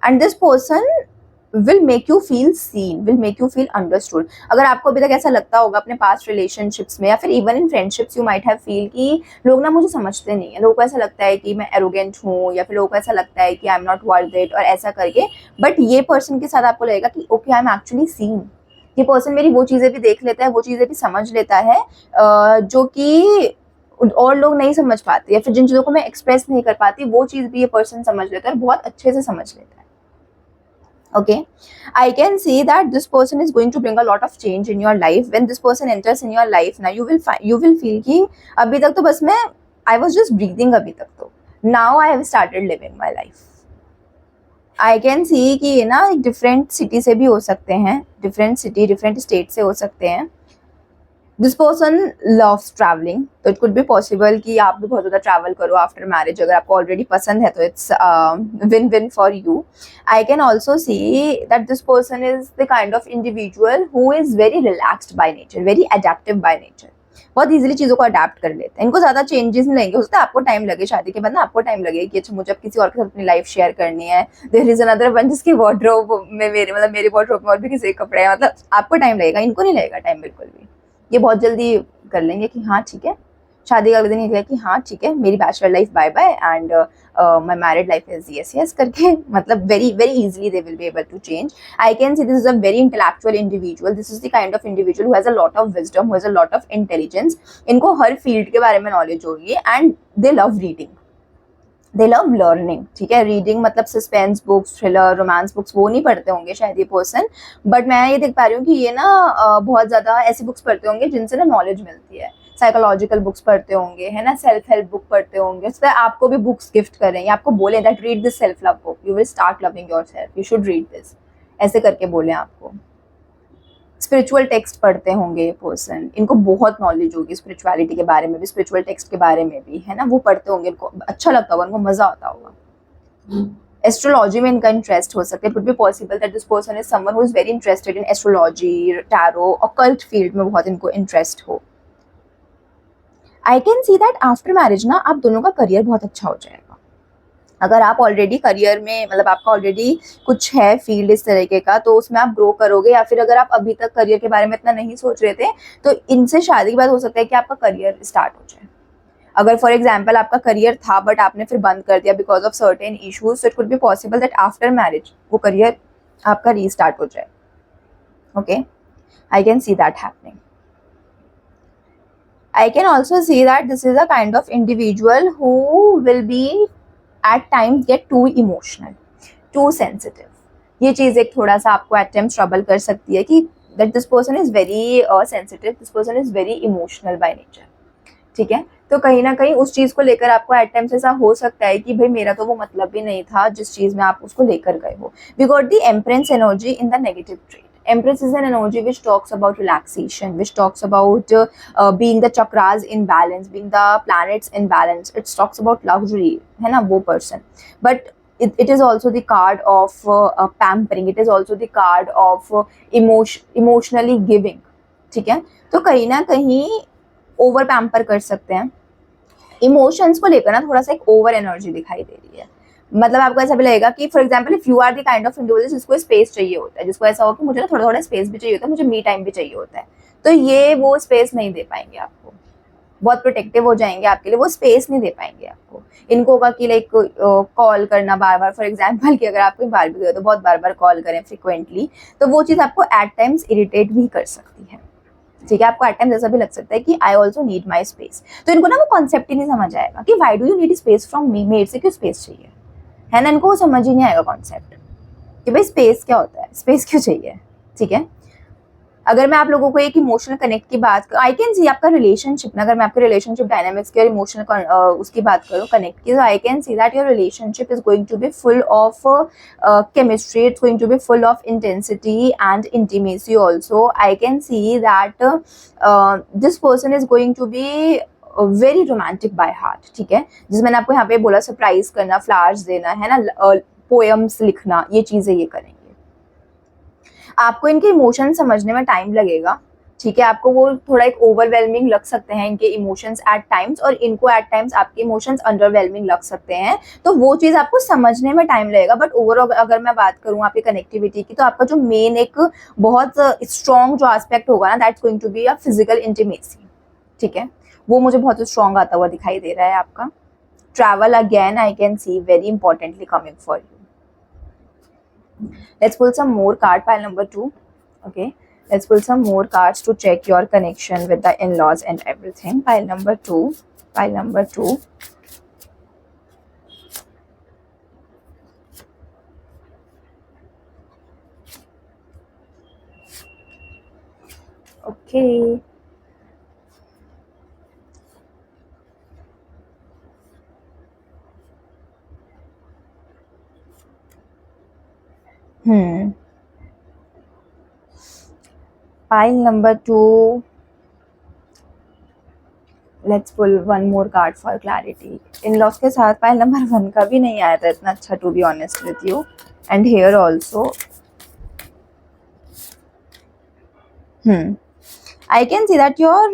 and this person will make you feel seen, will make you feel understood। अगर आपको अभी तक ऐसा लगता होगा अपने पास्ट रिलेशनशिप्स में, या फिर even in friendships, you might have feel कि लोग ना मुझे समझते नहीं है, लोगों को ऐसा लगता है कि मैं एरोगेंट हूँ, या फिर लोगों को ऐसा लगता है कि आई एम नॉट वर्थ इट, और ऐसा करके। बट ये पर्सन के साथ आपको लगेगा कि okay I am actually seen, ये पर्सन मेरी वो चीज़ें भी देख लेता है, वो चीज़ें भी समझ लेता है जो कि और लोग नहीं समझ पाते, या फिर जिन चीज़ों को मैं एक्सप्रेस नहीं कर पाती, वो चीज़ भी ये पर्सन समझ लेता है, और बहुत अच्छे से समझ लेता है। Okay, I can see that this person is going to bring a lot of change in your life. When this person enters in your life, now you will feel कि अभी तक तो बस मैं I was just breathing अभी तक तो, now I have started living my life. I can see कि ये ना डिफरेंट सिटी से भी हो सकते हैं, डिफरेंट सिटी डिफरेंट स्टेट से हो सकते हैं। दिस पर्सन लव्स ट्रैवलिंग, तो इट कुड बी पॉसिबल कि आप भी बहुत ज़्यादा ट्रैवल करो आफ्टर मैरिज। अगर आपको ऑलरेडी पसंद है तो it's win win for you. I can also see that this person is the kind of individual who is very relaxed by nature, very adaptive by nature. बहुत easily चीज़ों को adapt कर लेते हैं, इनको ज़्यादा चेंजेस नहीं लगेंगे। हो सकता है आपको टाइम लगे, शादी के बाद ना आपको टाइम लगे कि अच्छा मुझे अब किसी और के साथ अपनी लाइफ शेयर करनी है। देयर इज अनदर वन जिसकी वार्डरोब में मेरे वार्डरोब में और भी किसी के कपड़े हैं, मतलब आपको टाइम लगेगा, इनको नहीं लगेगा टाइम बिल्कुल भी। ये बहुत जल्दी कर लेंगे कि हाँ ठीक है, शादी का अगले दिन ये कि हाँ ठीक है मेरी bachelor life bye bye and my married life is yes yes करके, मतलब very very easily they will be able to change. I can see this is a very intellectual individual, this is the kind of individual who has a lot of wisdom, who has a lot of intelligence. इनको हर field के बारे में knowledge होगी, and they love reading, they love learning. ठीक है, reading मतलब suspense books, thriller, romance books वो नहीं पढ़ते होंगे शायद ये पर्सन, बट मैं ये देख पा रही हूँ कि ये ना बहुत ज़्यादा ऐसी बुक्स पढ़ते होंगे जिनसे ना नॉलेज मिलती है। साइकोलॉजिकल बुक्स पढ़ते होंगे, है ना, सेल्फ हेल्प बुक पढ़ते होंगे, तो आपको भी बुक्स गिफ्ट करें या आपको बोले that read this self love book, you will start loving your self, you should read this, ऐसे करके बोले आपको। स्पिरिचुअल टेक्स्ट पढ़ते होंगे ये पर्सन, इनको बहुत नॉलेज होगी स्पिरिचुअलिटी के बारे में भी, स्पिरिचुअल टेक्स्ट के बारे में भी, है ना, वो पढ़ते होंगे, इनको अच्छा लगता होगा, इनको मजा आता होगा। एस्ट्रोलॉजी में इनका इंटरेस्ट हो सकता है, it would be possible that this person is someone who is very interested in astrology, tarot, occult field में बहुत इनको इंटरेस्ट हो। आई can see that after marriage ना आप दोनों का करियर बहुत अच्छा हो जाएगा। अगर आप ऑलरेडी करियर में, मतलब आपका ऑलरेडी कुछ है फील्ड इस तरीके का, तो उसमें आप ग्रो करोगे, या फिर अगर आप अभी तक करियर के बारे में इतना नहीं सोच रहे थे तो इनसे शादी के बाद हो सकता है कि आपका करियर स्टार्ट हो जाए। अगर फॉर एग्जाम्पल आपका करियर था बट आपने फिर बंद कर दिया because of certain issues, it could be possible that after marriage वो करियर आपका रीस्टार्ट हो जाए। Okay, I can see that happening. I can also see that this is a kind of individual who will be at times get too emotional, too sensitive। ये चीज़ एक थोड़ा सा आपको at times trouble कर सकती है कि that this person is very sensitive, this person is very emotional by nature, ठीक है। तो कहीं ना कहीं उस चीज को लेकर आपको एट टाइम्स ऐसा हो सकता है कि भाई मेरा तो वो मतलब भी नहीं था जिस चीज में आप उसको लेकर गए हो। We got the empress energy in the negative trait. Empress is an energy which talks about relaxation, which talks about being the chakras in balance, being the planets in balance. It talks about luxury, है ना वो person. But it is also the card of pampering. It is also the card of emotionally giving, ठीक है। तो कहीं ना कहीं over pamper कर सकते हैं। इमोशंस को लेकर ना थोड़ा सा एक ओवर एनर्जी दिखाई दे रही है। मतलब आपको ऐसा भी लगेगा कि for example if you are the kind of individual जिसको स्पेस चाहिए होता है, जिसको ऐसा हो कि मुझे ना थोड़ा थोड़ा स्पेस भी चाहिए होता है, मुझे मी टाइम भी चाहिए होता है, तो ये वो स्पेस नहीं दे पाएंगे आपको। बहुत प्रोटेक्टिव हो जाएंगे आपके लिए, वो स्पेस नहीं दे पाएंगे आपको। इनको होगा कि लाइक कॉल करना बार बार, फॉर एग्जाम्पल कि अगर आप कहीं बाहर भी गए तो बहुत बार बार कॉल करें फ्रिक्वेंटली, तो वो चीज़ आपको एट टाइम्स इरिटेट भी कर सकती है, ठीक है। आपको एट टाइम्स ऐसा भी लग सकता है कि I also need my space. तो इनको ना वो कॉन्सेप्ट ही नहीं समझ आएगा कि why do you need space from me, मेरे से क्यों स्पेस चाहिए, है ना। इनको वो समझ ही नहीं आएगा कॉन्सेप्ट कि भाई स्पेस क्या होता है, स्पेस क्यों चाहिए, ठीक है। अगर मैं आप लोगों को एक इमोशनल कनेक्ट की बात करूँ, आई कैन सी आपका रिलेशनशिप ना, अगर मैं आपके रिलेशनशिप डायनामिक्स की और इमोशनल उसकी बात करूँ कनेक्ट की, तो I can see that your relationship is going to be full of chemistry, it's going to be full of intensity and intimacy also. I can see that this person is going to be very romantic by heart, ठीक है। जिस मैंने आपको यहाँ पे बोला surprise करना, flowers देना, है ना, पोएम्स लिखना, ये चीजें ये करेंगे। आपको इनके इमोशन समझने में टाइम लगेगा, ठीक है। आपको वो थोड़ा एक ओवरवेलमिंग लग सकते हैं इनके इमोशंस एट टाइम्स, और इनको एट टाइम्स आपके इमोशंस अंडरवेलमिंग लग सकते हैं, तो वो चीज़ आपको समझने में टाइम लगेगा। बट ओवरऑल अगर मैं बात करूँ आपकी कनेक्टिविटी की, तो आपका जो मेन एक बहुत स्ट्रॉन्ग जो एस्पेक्ट होगा ना, that's going to be a physical intimacy, ठीक है। वो मुझे बहुत स्ट्रॉन्ग आता हुआ दिखाई दे रहा है आपका। Travel again I can C very importantly coming for you. Let's pull some more card, pile number 2. Okay, let's pull some more cards to check your connection with the in-laws and everything. Pile number 2, pile number 2. Okay. Pile number 2. Let's pull one more card for clarity. In-laws के साथ pile number 1 का भी नहीं आया था इतना अच्छा, to be honest with you. And here also. I can see that your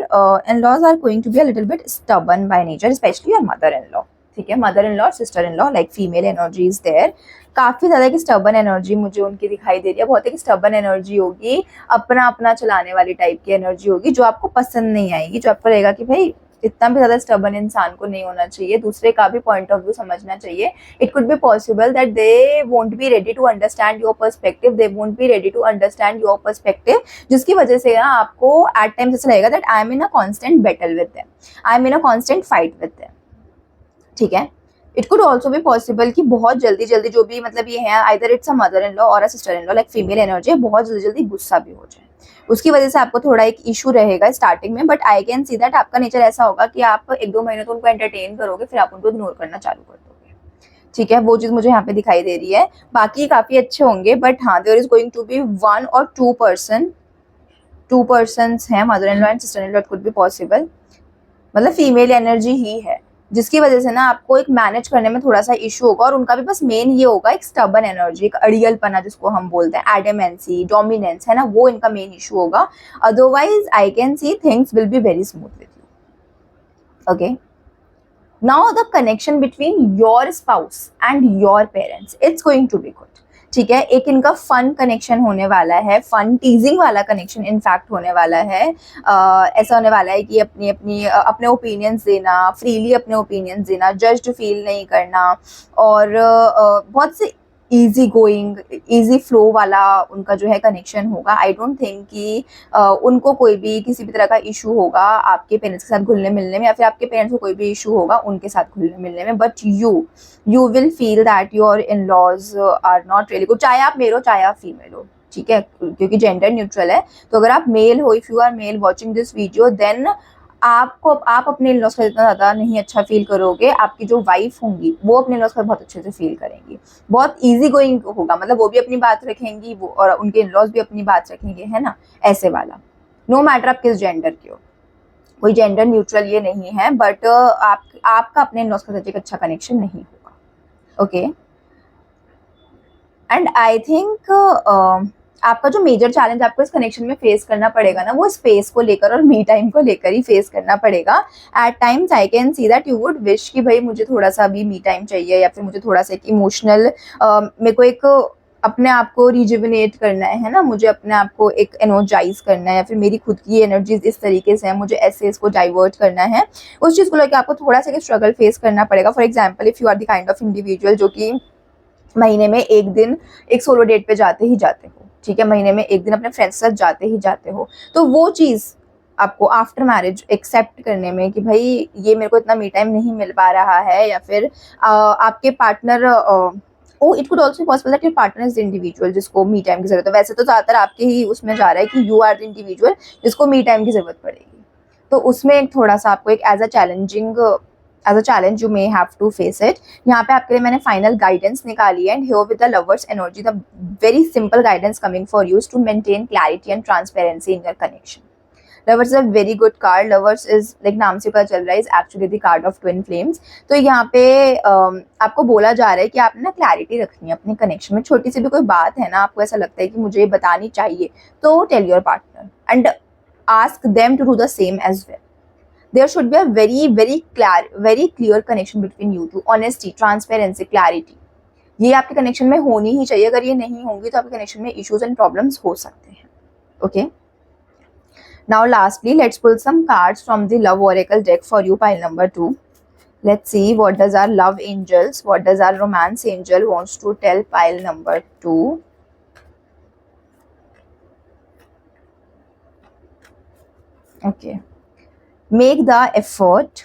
in-laws are going to be a little bit stubborn by nature, especially your mother-in-law. ठीक है, mother-in-law, sister-in-law, like female energy is there. काफी ज्यादा की stubborn energy मुझे उनकी दिखाई दे रही है। बहुत एक स्टबन एनर्जी होगी, अपना अपना चलाने वाली टाइप की एनर्जी होगी, जो आपको पसंद नहीं आएगी, जो आपको लगेगा कि भाई इतना भी ज्यादा स्टबन इंसान को नहीं होना चाहिए, दूसरे का भी पॉइंट ऑफ व्यू समझना चाहिए। It could be possible that they won't be ready to understand your perspective, they won't be ready to understand your perspective, जिसकी वजह से ना आपको एट टाइम्स ऐसा लगेगा that I am in a constant battle with them, I am in a constant fight with them, ठीक है। It could also भी पॉसिबल कि बहुत जल्दी जल्दी जो भी मतलब ये है, either it's a mother in law और a sister in law, like female energy है, बहुत जल्दी जल्दी गुस्सा भी हो जाए, उसकी वजह से आपको थोड़ा एक इशू रहेगा स्टार्टिंग में। But I can see that आपका नेचर ऐसा होगा कि आप 1-2 महीने तो उनको एंटरटेन करोगे, फिर आप उनको इग्नोर करना चालू कर दोगे, ठीक है। वो चीज मुझे यहाँ पे दिखाई दे रही है। बाकी काफी अच्छे होंगे, बट हाँ, there is going to be 1 or 2 persons हैं, mother in law and sister in law, it could be possible, मतलब फीमेल एनर्जी ही है, जिसकी वजह से ना आपको एक मैनेज करने में थोड़ा सा इशू होगा। और उनका भी बस मेन ये होगा एक स्टबन एनर्जी, एक अड़ियलपना जिसको हम बोलते हैं, एडमेंसी, डोमिनेंस, है ना, वो इनका मेन इशू होगा। Otherwise I can see things will be very smooth with you. Okay, now the connection between your spouse and your parents, it's going to be good, ठीक है। एक इनका फन कनेक्शन होने वाला है, फन टीजिंग वाला connection in fact होने वाला है। ऐसा होने वाला है कि अपने ओपिनियंस देना, फ्रीली अपने ओपिनियंस देना, जज्ड फील नहीं करना, और बहुत से इजी गोइंग, इजी फ्लो वाला उनका जो है कनेक्शन होगा। आई डोंट थिंक कि उनको कोई भी किसी भी तरह का इशू होगा आपके पेरेंट्स के साथ घुलने मिलने में, या फिर आपके पेरेंट्स को कोई भी इशू होगा उनके साथ घुलने मिलने में। But you will feel that your in laws are not really good, चाहे आप मेल हो चाहे आप फीमेल हो, ठीक है, क्योंकि जेंडर न्यूट्रल है। तो अगर आप मेल हो, if you are male watching this video, then आप अपने इन लॉस का इतना ज़्यादा नहीं अच्छा फील करोगे, आपकी जो वाइफ होंगी वो अपने लॉस का बहुत अच्छे से फील करेंगी। बहुत इजी गोइंग होगा, मतलब वो भी अपनी बात रखेंगी, वो और उनके इन लॉस भी अपनी बात रखेंगे, है ना, ऐसे वाला। नो मैटर आप किस जेंडर के हो, कोई जेंडर न्यूट्रल ये नहीं है, बट आपका अपने इन लॉस के साथ एक अच्छा कनेक्शन नहीं होगा। ओके, एंड आई थिंक आपका जो मेजर चैलेंज आपको इस कनेक्शन में फेस करना पड़ेगा ना, वो स्पेस को लेकर और मी टाइम को लेकर ही फेस करना पड़ेगा। At times I can see that you would wish कि भाई मुझे थोड़ा सा भी मी टाइम चाहिए, या फिर मुझे थोड़ा सा एक इमोशनल, मेरे को एक अपने आप को रिजुविनेट करना है ना, मुझे अपने आप को एक एनर्जाइज करना है, या फिर मेरी खुद की एनर्जीज इस तरीके से है, मुझे ऐसे इसको डाइवर्ट करना है, उस चीज़ को लेकर आपको थोड़ा सा स्ट्रगल फेस करना पड़ेगा। For example, if you are the kind of individual जो कि महीने में एक दिन एक सोलो डेट पे जाते ही जाते हो, ठीक है, महीने में एक दिन अपने फ्रेंड्स के साथ जाते ही जाते हो, तो वो चीज़ आपको आफ्टर मैरिज एक्सेप्ट करने में कि भाई ये मेरे को इतना मी टाइम नहीं मिल पा रहा है, या फिर आपके partner, it could also possible that your partner is the individual जिसको मी टाइम की जरूरत है। वैसे तो ज़्यादातर आपके ही उसमें जा रहा है कि यू आर द इंडिविजुअल जिसको मी टाइम की जरूरत पड़ेगी, तो उसमें एक थोड़ा सा आपको एक as a challenge you may have to face it. यहाँ पे आपके लिए मैंने फाइनल गाइडेंस निकाली है, and here with the lovers energy the very simple guidance coming for you to maintain clarity and transparency in your connection. Lovers is a very good card. Lovers is like नाम से पता चल रहा है, is actually the card of twin flames. तो यहाँ पे आपको बोला जा रहा है कि आपने ना क्लैरिटी रखनी है अपने कनेक्शन में। छोटी सी भी कोई बात है ना, आपको ऐसा लगता है कि मुझे ये बतानी चाहिए, तो tell your partner and ask them to do the same as well. There should be a very clear connection between you two. Honesty, transparency, clarity. ये आपके कनेक्शन में होनी ही चाहिए। अगर ये नहीं होंगी तो आपके कनेक्शन में इश्यूज एंड प्रॉब्लम्स हो सकते हैं। Okay, now lastly let's pull some cards from the love oracle deck for you, pile number 2. Let's see what does our love angels, what does our romance angel wants to tell pile number 2. Okay, make the effort.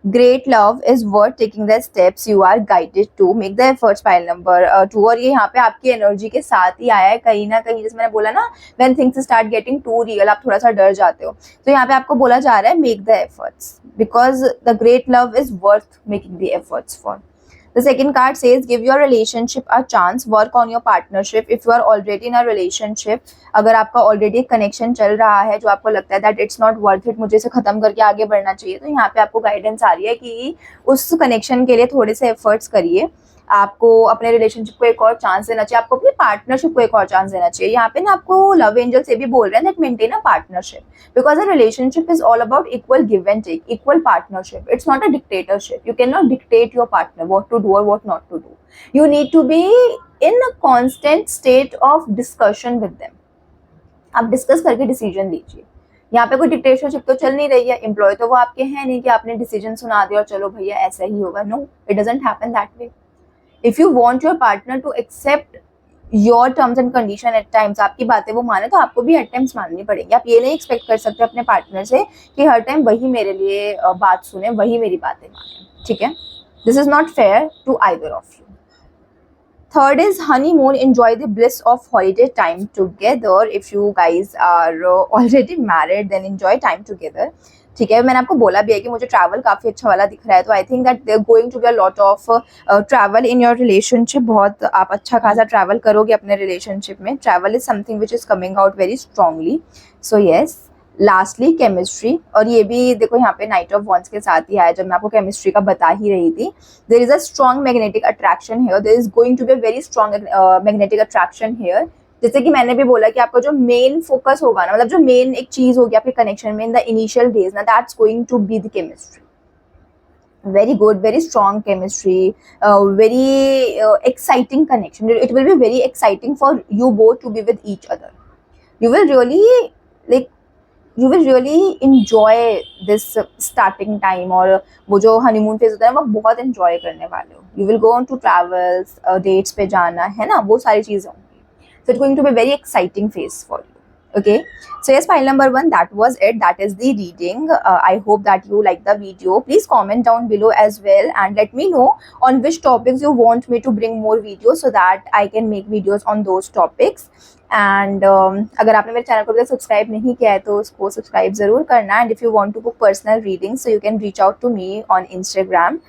Great love is worth taking the steps you are guided to. Make the efforts, pile number 2. और ये यहाँ पे आपकी energy के साथ ही आया है कहीं ना कहीं, जैसे मैंने बोला ना, when things start getting too real, आप थोड़ा सा डर जाते हो, तो यहाँ पे आपको बोला जा रहा है make the efforts because the great love is worth making the efforts for. The second card says give your relationship a chance, work on your partnership. If you are already in a relationship, अगर आपका already एक connection चल रहा है जो आपको लगता है that it's not worth it, मुझे इसे खत्म करके आगे बढ़ना चाहिए, तो यहाँ पे आपको गाइडेंस आ रही है कि उस कनेक्शन के लिए थोड़े से एफर्ट्स करिए। आपको अपने रिलेशनशिप को एक और चांस देना चाहिए, आपको अपनी पार्टनरशिप को एक और चांस देना चाहिए। यहाँ पे ना आपको लव एंजल से भी बोल रहे हैं that maintain a partnership because a relationship is all about equal give and take, equal partnership. It's not a dictatorship. You can not dictate your partner what to do और what not to do. You need to be in a constant state of discussion with them. आप discuss करके decision लीजिए. यहाँ पे कोई dictatorship तो चल नहीं रही है. एम्प्लॉय तो वो आपके हैं नहीं कि आपने डिसीजन सुना दिया और चलो भैया ऐसा ही होगा. No, it doesn't happen that way. If you want your partner to accept your terms and condition at times, आपकी बातें वो माने, तो आपको भी at times माननी पड़ेगी. आप ये नहीं एक्सपेक्ट कर सकते अपने पार्टनर से कि हर टाइम वही मेरे लिए बात सुने, वही मेरी बातें माने. ठीक है, this is not fair to either of you. Third is honeymoon. Enjoy the bliss of holiday time together. If you guys are already married, then enjoy time together. ठीक है, मैंने आपको बोला भी है कि मुझे ट्रैवल काफ़ी अच्छा वाला दिख रहा है, तो I think that there going to be a lot of travel in your relationship. बहुत आप अच्छा खासा ट्रैवल करोगे अपने रिलेशनशिप में. Travel is something which is coming out very strongly. So yes, lastly chemistry. और ये भी देखो यहाँ पे नाइट ऑफ वॉन्ड्स के साथ ही आया जब मैं आपको केमिस्ट्री का बता ही रही थी. There is a strong magnetic attraction here. There is going to be a very strong magnetic attraction here. जैसे कि मैंने भी बोला कि आपका जो मेन फोकस होगा ना, मतलब जो मेन एक चीज होगी आपके कनेक्शन में इन द इनिशियल डेज ना, that's going to be the chemistry. Very good, very strong chemistry, very exciting connection. It will be very exciting for you both to be with each other. You will really like, you will really enjoy this starting time. और वो जो honeymoon phase होता है वो बहुत enjoy करने वाले हो. You will go on to travels, dates पे जाना है ना, वो सारी चीज़ें होंगी. So it's going to be very exciting phase for you. Okay, so yes, file number 1, that was it. That is the reading. I hope that you like the video. Please comment down below as well and let me know on which topics you want me to bring more videos so that I can make videos on those topics. And अगर आपने मेरे channel को अभी तक subscribe नहीं किया है तो उसको सब्सक्राइब ज़रूर करना. And if you want to book personal reading so you can reach out to me on Instagram.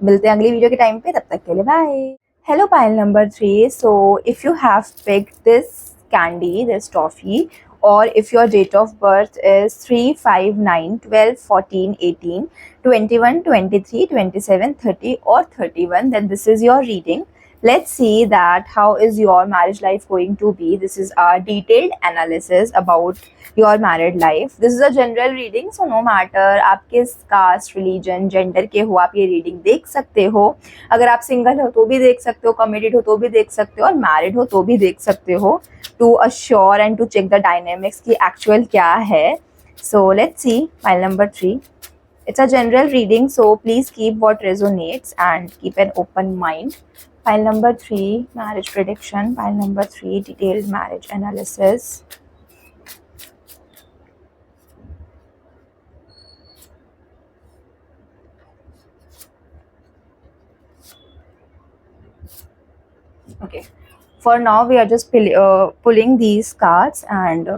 मिलते हैं अगली वीडियो के टाइम पे, तब तक के लिए bye. Hello, pile number 3. So if you have picked this candy, this toffee, or if your date of birth is 3, 5, 9, 12, 14, 18, 21, 23, 27, 30 or 31, then this is your reading. Let's see that how is your marriage life going to be. This is a detailed analysis about your married life. This is a general reading, so no matter आप किस cast, religion, gender के हो, आप ये reading देख सकते हो. अगर आप सिंगल हो तो भी देख सकते हो, कमिटेड हो तो भी देख सकते हो और मैरिड हो तो भी देख सकते हो, to assure and to check the dynamics की एक्चुअल क्या है. So let's see pile number 3. It's a general reading, so please keep what resonates and keep an open mind. File number 3, marriage prediction. File number 3, detailed marriage analysis. Okay, for now we are just pulling these cards and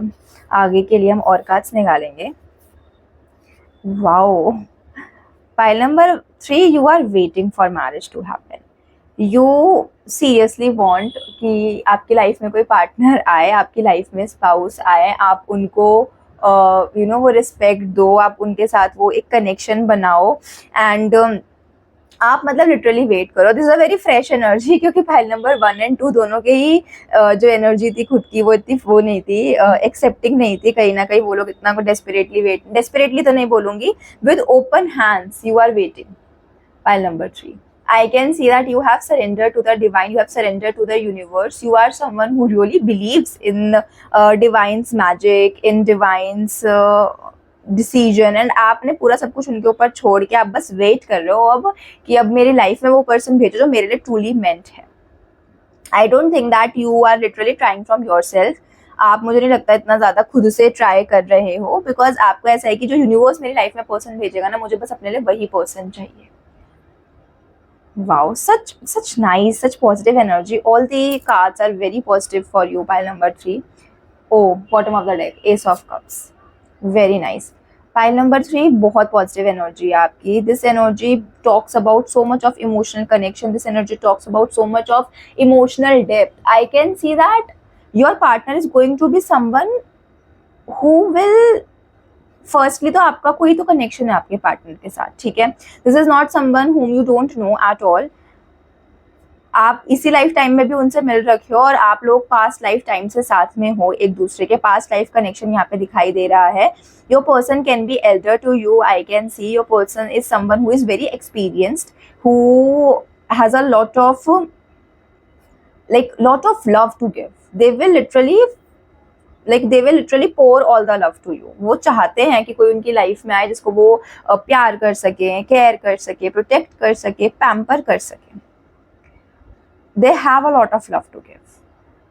आगे के लिए हम और cards निकालेंगे. Wow. File number 3, you are waiting for marriage to happen. You seriously want कि आपकी life में कोई पार्टनर आए, आपकी लाइफ में स्पाउस आए, आप उनको वो रिस्पेक्ट दो, आप उनके साथ वो एक कनेक्शन बनाओ एंड आप मतलब लिटरली वेट करो. This is a very fresh energy, क्योंकि फाइल नंबर 1 एंड 2 दोनों के ही जो एनर्जी थी खुद की वो इतनी वो नहीं थी, एक्सेप्टिंग नहीं थी. कहीं ना कहीं वो लोग इतना को डेस्परेटली तो नहीं बोलूंगी, with open hands you are waiting. Pile number 3, I can see that you have surrendered to the divine, you have surrendered to the universe. You are someone who really believes in divine's magic, in divine's decision and आपने पूरा सब कुछ उनके ऊपर छोड़ के आप बस वेट कर रहे हो अब कि अब मेरी लाइफ में वो पर्सन भेजो जो मेरे लिए ट्रूली मेंट है. I don't think that you are literally trying from yourself. आप मुझे नहीं लगता इतना ज़्यादा खुद से ट्राई कर रहे हो, बिकॉज आपको ऐसा है कि जो यूनिवर्स मेरी लाइफ में पर्सन भेजेगा ना, मुझे बस अपने लिए वही पर्सन चाहिए. Wow, such nice, such positive energy. All the cards are very positive for you. Pile number 3. Oh, bottom of the deck, Ace of Cups. Very nice. Pile number 3, बहुत positive energy है आपकी. This energy talks about so much of emotional connection. This energy talks about so much of emotional depth. I can see that your partner is going to be someone who will, firstly तो आपका कोई तो connection है आपके partner के साथ, ठीक है. This is not someone whom you don't know at all. आप इसी लाइफ टाइम में भी उनसे मिल रखे हो और आप लोग पास्ट लाइफ टाइम से साथ में हो एक दूसरे के. पास्ट लाइफ कनेक्शन यहाँ पे दिखाई दे रहा है. Your person can be elder to you. I can see your person is someone who is very experienced, who has a lot of love to give. They will literally pour all the love to you. वो चाहते हैं कि कोई उनकी life में आए जिसको वो प्यार कर सके, केयर कर सके, प्रोटेक्ट कर सके, पैम्पर कर सके. They have a lot of love to give.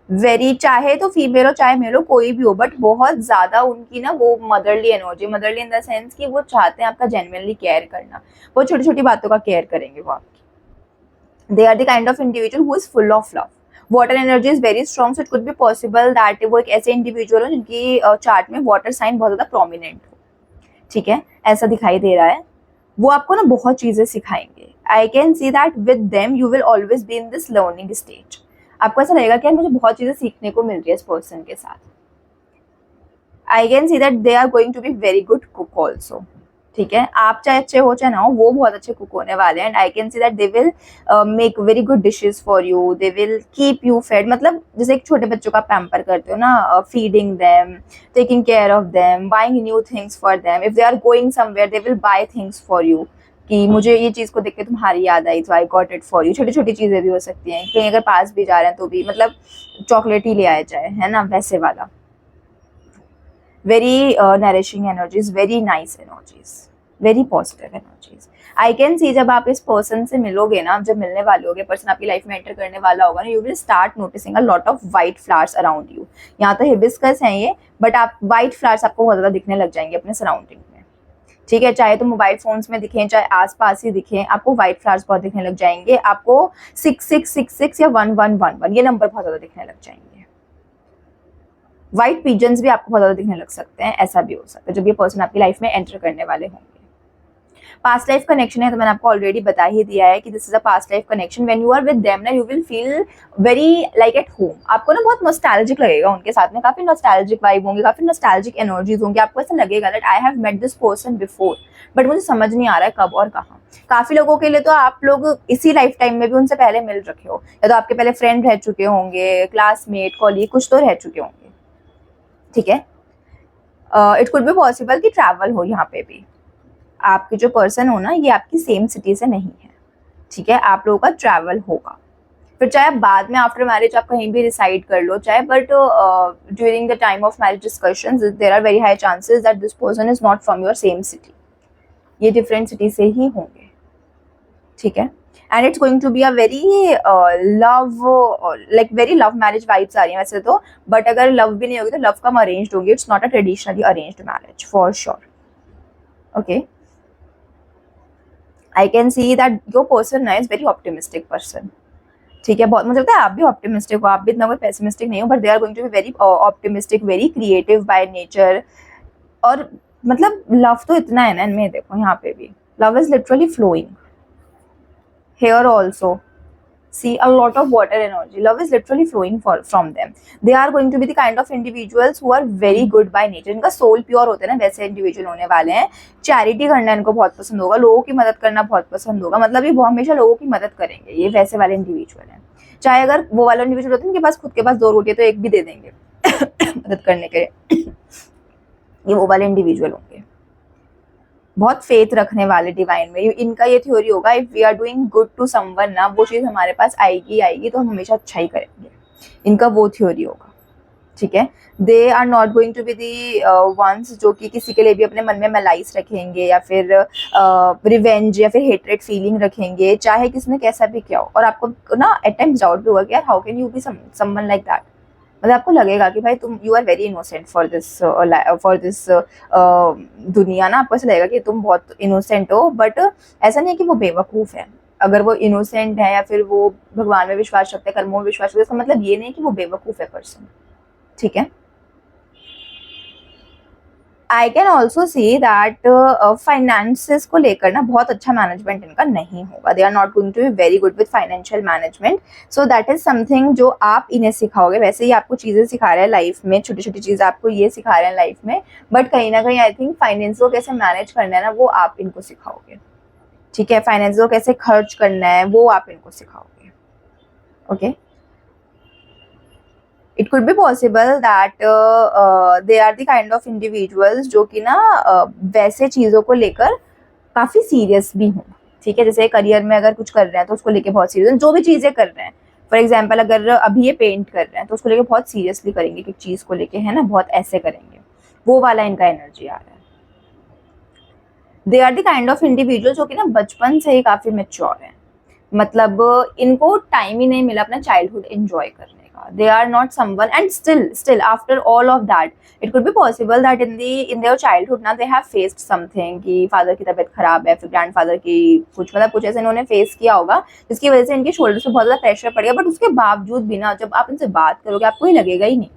Very, चाहे तो फीमेल हो चाहे मेल हो, कोई भी हो, बट बहुत ज्यादा उनकी ना वो motherly energy, motherly in the sense कि वो चाहते हैं आपका जेन्युइनली केयर करना. वो छोटी छोटी बातों का केयर करेंगे वो आपकी. They are the kind of individual who is full of love. Water energy is very strong, so it could be possible that वो एक ऐसे इंडिविजुअल हो जिनकी चार्ट में वाटर साइन बहुत ज्यादा प्रोमिनेंट हो, ठीक है, ऐसा दिखाई दे रहा है. वो आपको ना बहुत चीजें सिखाएंगे. आई can see that with them you will always be in this learning stage. आपको ऐसा लगेगा कि मुझे बहुत चीजें सीखने को मिल रही है इस पर्सन के साथ. I can see that they are going to be very good cook also, ठीक है. आप चाहे अच्छे हो चाहे ना हो, वो बहुत अच्छे कुक होने वाले हैं. And I can see that they will make very good dishes for you. They will keep you fed, मतलब जैसे एक छोटे बच्चों का पैम्पर करते हो ना, feeding them, taking care of them, buying new things for them. If they are going somewhere they will buy things for you, कि मुझे ये चीज़ को देख के तुम्हारी याद आई तो I got it for you. छोटी छोटी चीज़ें भी हो सकती हैं, कहीं अगर पास भी जा रहे हैं तो भी, मतलब चॉकलेट ही ले आया जाए, है ना, वैसे वाला. Very nourishing energies, very nice energies. Very positive energies. I can सी जब आप इस पर्सन से मिलोगे ना, जब मिलने वाले होगे, पर्सन आपकी लाइफ में एंटर करने वाला होगा ना, you will start noticing a lot of white flowers around you. यहाँ तो हिबिस्कस है ये, बट आप वाइट फ्लावर्स आपको बहुत ज्यादा दिखने लग जाएंगे अपने सराउंडिंग में, ठीक है। चाहे तो मोबाइल फोन्स में दिखें, चाहे आसपास ही दिखें, आपको व्हाइट फ्लावर्स बहुत दिखने लग जाएंगे। आपको 6666 या 1111 ये नंबर बहुत ज्यादा दिखने लग जाएंगे। व्हाइट पिजन्स भी आपको बहुत ज्यादा दिखने लग सकते हैं, ऐसा भी हो सकता है जब ये पर्सन आपकी लाइफ में एंटर करने वाले होंगे। पास्ट लाइफ कनेक्शन है तो मैंने आपको ऑलरेडी बता ही दिया है कि this is a past life connection. When you are with them ना, you will feel very like at home. आपको ना बहुत नॉस्टैल्जिक लगेगा उनके साथ में, काफी नॉस्टैल्जिक वाइब होंगे, काफी नॉस्टैल्जिक एनर्जीज होंगी। आपको ऐसा लगेगा that I have met this person before, but मुझे समझ नहीं आ रहा है कब और कहाँ। काफी लोगों के लिए तो आप लोग इसी लाइफ टाइम में भी उनसे पहले मिल रखे हो, या तो आपके पहले फ्रेंड रह चुके होंगे, क्लासमेट, कॉलीग, कुछ तो रह चुके होंगे, ठीक है। इट कुड बी पॉसिबल कि ट्रैवल हो यहाँ पे भी। आपके जो पर्सन हो ना, ये आपकी सेम सिटी से नहीं है, ठीक है। आप लोगों का ट्रैवल होगा, फिर चाहे बाद में आफ्टर मैरिज आप कहीं भी रिसाइड कर लो चाहे, but during the time of marriage discussions there are very high chances that this person is not from your same city. ये डिफरेंट सिटी से ही होंगे, ठीक है। And it's going to be a very like very love marriage vibes आ रही हैं वैसे तो, बट अगर लव भी नहीं होगी तो लव कम अरेंज्ड होगी। It's not a traditionally arranged marriage for sure, okay. I can see that your person is very optimistic person, ठीक है। बहुत मुझे लगता है आप भी ऑप्टिमिस्टिक हो, आप भी इतना कोई पेसिमिस्टिक नहीं हो, but they are going to be very optimistic, very creative by nature. और मतलब लव तो इतना है ना इनमें, देखो यहाँ पे भी love is literally flowing here also. See a lot of water energy. Love is literally flowing from them. They are going to be the kind of individuals who are very good by nature. इनका soul pure होते हैं ना, वैसे individual होने वाले हैं। Charity करना इनको बहुत पसंद होगा, लोगों की मदद करना बहुत पसंद होगा, मतलब ये हमेशा लोगों की मदद करेंगे, ये वैसे वाले इंडिविजुअल हैं। चाहे अगर वो वाला इंडिविजुअल होते हैं इनके पास खुद के पास 2 रोटी तो एक भी दे देंगे मदद करने के ये वो वाले इंडिविजुअल होंगे, बहुत फेथ रखने वाले डिवाइन में। इनका ये थ्योरी होगा, if we are doing good to someone ना, वो चीज हमारे पास आएगी तो हम हमेशा अच्छा ही करेंगे। इनका वो थ्योरी होगा, ठीक है। They are not going to be the ones जो कि किसी के लिए भी अपने मन में मलाइस रखेंगे या फिर रिवेंज या फिर हेट्रेड फीलिंग रखेंगे, चाहे किसने कैसा भी किया हो। और आपको ना एट टाइम्स डाउट भी होगा कि यार how can you be someone like that. मतलब आपको लगेगा कि भाई तुम you are very innocent for this दुनिया ना, आपको ऐसा लगेगा कि तुम बहुत इनोसेंट हो, बट ऐसा नहीं है कि वो बेवकूफ है। अगर वो इनोसेंट है या फिर वो भगवान में विश्वास रखते हैं, कर्मों में विश्वास रखते हैं, इसका मतलब ये नहीं कि वो बेवकूफ है पर्सन, ठीक है। I can also see that finances को लेकर ना बहुत अच्छा मैनेजमेंट इनका नहीं होगा। They are not going to be very good with financial management, so that is something जो आप इन्हें सिखाओगे। वैसे ही आपको चीज़ें सिखा रहे हैं लाइफ में, छोटी छोटी चीज़ें आपको ये सिखा रहे हैं लाइफ में, बट कहीं ना कहीं आई थिंक फाइनेंस को कैसे मैनेज करना है ना, वो आप इनको सिखाओगे, ठीक है। फाइनेंस को कैसे खर्च करना है वो आप इनको सिखाओगे, okay. It could be possible that they are the kind of individuals जो कि ना वैसे चीज़ों को लेकर काफ़ी सीरियस भी हों, ठीक है। जैसे करियर में अगर कुछ कर रहे हैं तो उसको लेके बहुत सीरियस, जो भी चीज़ें कर रहे हैं, फॉर एग्जाम्पल अगर अभी ये पेंट कर रहे हैं तो उसको लेके बहुत सीरियसली करेंगे, कि चीज़ को लेके है ना बहुत ऐसे करेंगे, वो वाला इनका एनर्जी आ रहा है। They are the kind of individual जो कि ना बचपन से ही काफ़ी मेच्योर है, मतलब इनको टाइम ही नहीं मिला अपना चाइल्डहुड एंजॉय करने का। They are not someone and still after all of that it could be possible that in their childhood ना दे हैव फेस्ड समथिंग, कि फादर की तबीयत खराब है, फिर ग्रैंडफादर की कुछ मतलब कुछ ऐसे इन्होंने फेस किया होगा जिसकी वजह से इनके शोल्डर पे बहुत ज़्यादा प्रेशर पड़ गया। बट उसके बावजूद भी ना जब आप इनसे बात करोगे आपको ही लगेगा ही नहीं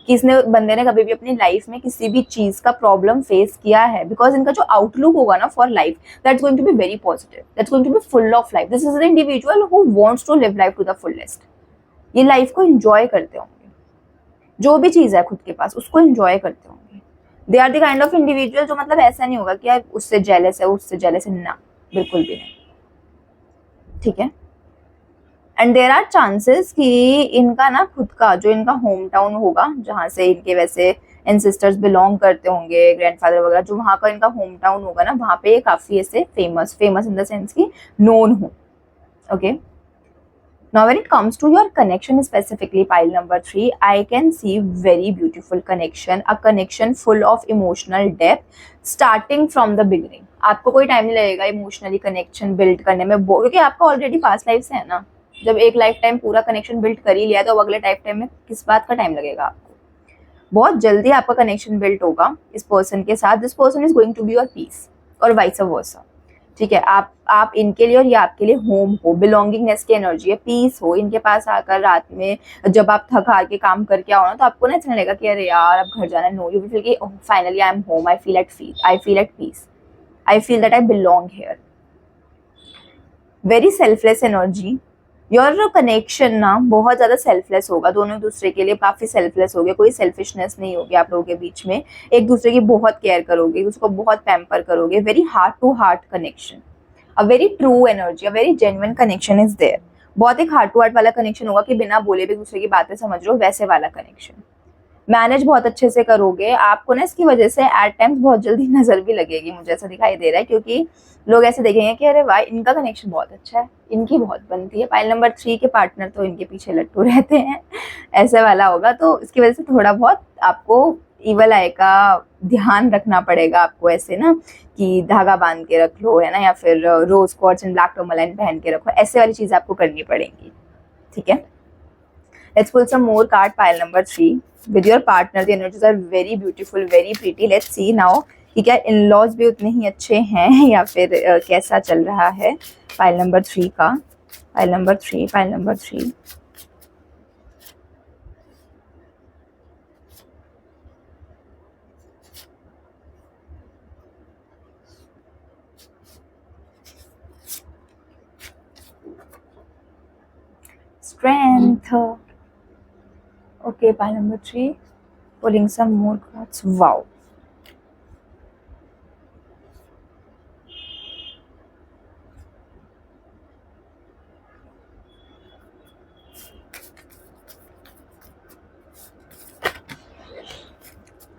कि इसने बंदे ने कभी भी अपनी लाइफ में किसी भी चीज का प्रॉब्लम फेस किया है, बिकॉज इनका जो आउटलुक होगा ना for life, that's going to be very positive, that's going to be full of life. This is an individual who wants to live life to the fullest. ये life को enjoy करते होंगे, जो भी चीज है खुद के पास उसको एंजॉय करते होंगे। They are the kind of individual जो मतलब ऐसा नहीं होगा कि यार उससे जेलस है उससे जेलस है, ना बिल्कुल भी नहीं, ठीक है। एंड देर आर चांसेस कि इनका ना खुद का जो इनका होम टाउन होगा, जहाँ से इनके वैसे एंसेस्टर्स बिलोंग करते होंगे, ग्रैंडफादर वगैरह, जो वहाँ का इनका होम टाउन होगा ना, वहाँ पे काफ़ी ऐसे फेमस इन द सेंस की नोन हो, okay. Now when it comes to your connection, specifically pile number 3, I can see very beautiful connection, a connection full of emotional depth starting from the beginning. आपको कोई time नहीं लगेगा emotionally connection build करने में, क्योंकि आपका already past life से है ना। जब एक लाइफ टाइम पूरा कनेक्शन बिल्ड कर ही लिया तो अब अगले लाइफ टाइम में किस बात का टाइम लगेगा आपको। बहुत जल्दी आपका कनेक्शन बिल्ड होगा इस पर्सन के साथ। This person is going to be your peace और वाइस वर्सा। ठीक है, आप इनके लिए और ये आपके लिए होम हो, बिलोंगिंगनेस की एनर्जी है, पीस हो। इनके पास आकर रात में जब आप थक हार के काम करके आओ ना, तो आपको ना ऐसा लगेगा कि अरे यार अब घर जाना। नो, यू विल फील कि finally I am home, I feel at peace, I feel that I belong here. Very selfless energy. Your connection ना बहुत ज्यादा सेल्फलेस होगा, दोनों एक दूसरे के लिए काफी सेल्फलेस होगे, कोई सेल्फिशनेस नहीं होगी आप लोगों के बीच में। एक दूसरे की बहुत केयर करोगे, उसको बहुत पैम्पर करोगे। Very heart to heart connection, a very true energy, a very genuine connection is there. बहुत एक हार्ट टू हार्ट वाला कनेक्शन होगा कि बिना बोले भी दूसरे की बातें समझ रहे हो, वैसे वाला कनेक्शन। मैनेज बहुत अच्छे से करोगे। आपको ना इसकी वजह से एट टाइम्स बहुत जल्दी नजर भी लगेगी, मुझे ऐसा दिखाई दे रहा है, क्योंकि लोग ऐसे देखेंगे कि अरे वाह इनका कनेक्शन बहुत अच्छा है, इनकी बहुत बनती है। पाइल नंबर 3 के पार्टनर तो इनके पीछे लट्टू रहते हैं, ऐसे वाला होगा। तो इसकी वजह से थोड़ा बहुत आपको इवल आई का ध्यान रखना पड़ेगा आपको, ऐसे ना कि धागा बांध के रख लो, है ना, या फिर रोज क्वार्ट्ज एंड ब्लैक टर्मलाइन पहन के रखो, ऐसे वाली चीजें आपको करनी पड़ेंगी। ठीक है, let's pull some more card. Pile number 3, with your partner the energies are very beautiful, very pretty. Let's see now कि क्या in-laws भी उतने ही अच्छे हैं या फिर कैसा चल रहा है पाइल नंबर 3 का। Pile number 3 strength. Okay, pile number 3, pulling some more cards. Wow.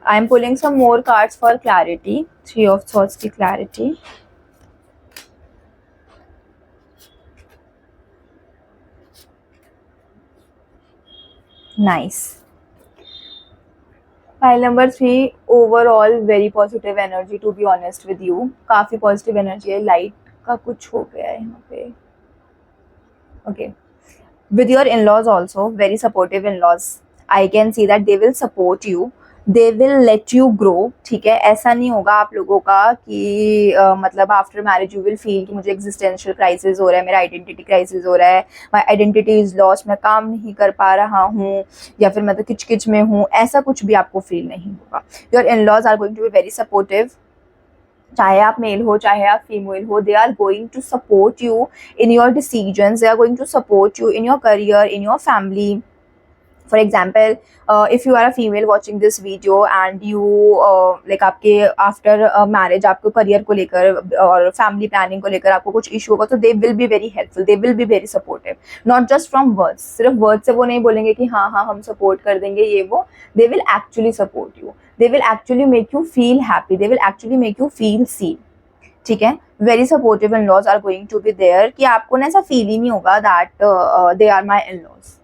I am pulling some more cards for clarity. 3 of Swords की clarity. Nice. Pile number 3, overall very positive energy, to be honest with you. काफी positive energy है। Light का कुछ हो गया है यहाँ पे। Okay. With your in-laws also, very supportive in-laws. I can see that they will support you. They will let you grow. ठीक है, ऐसा नहीं होगा आप लोगों का कि मतलब after marriage you will feel कि मुझे एग्जिस्टेंशियल क्राइसिस हो रहा है, मेरा आइडेंटिटी क्राइसिस हो रहा है, माई आइडेंटिटी इज लॉस्ट, मैं काम नहीं कर पा रहा हूँ या फिर मैं तो किचकिच में हूँ, ऐसा कुछ भी आपको फील नहीं होगा। Your in-laws are going to be very supportive. चाहे आप मेल हो चाहे आप फीमेल हो, they are going to support you in your decisions, they are going to support you in your career, in your family. For example, if you are a female watching this video and you like आपके after marriage आपको career को लेकर और family planning को लेकर आपको कुछ issue होगा, तो they will be very helpful, they will be very supportive, not just from words. सिर्फ words से वो नहीं बोलेंगे कि हाँ हाँ हम support कर देंगे ये वो, they will actually support you, they will actually make you feel happy, they will actually make you feel seen. ठीक है, very supportive in laws are going to be there कि आपको ना ऐसा फील ही नहीं होगा that they are my in-laws.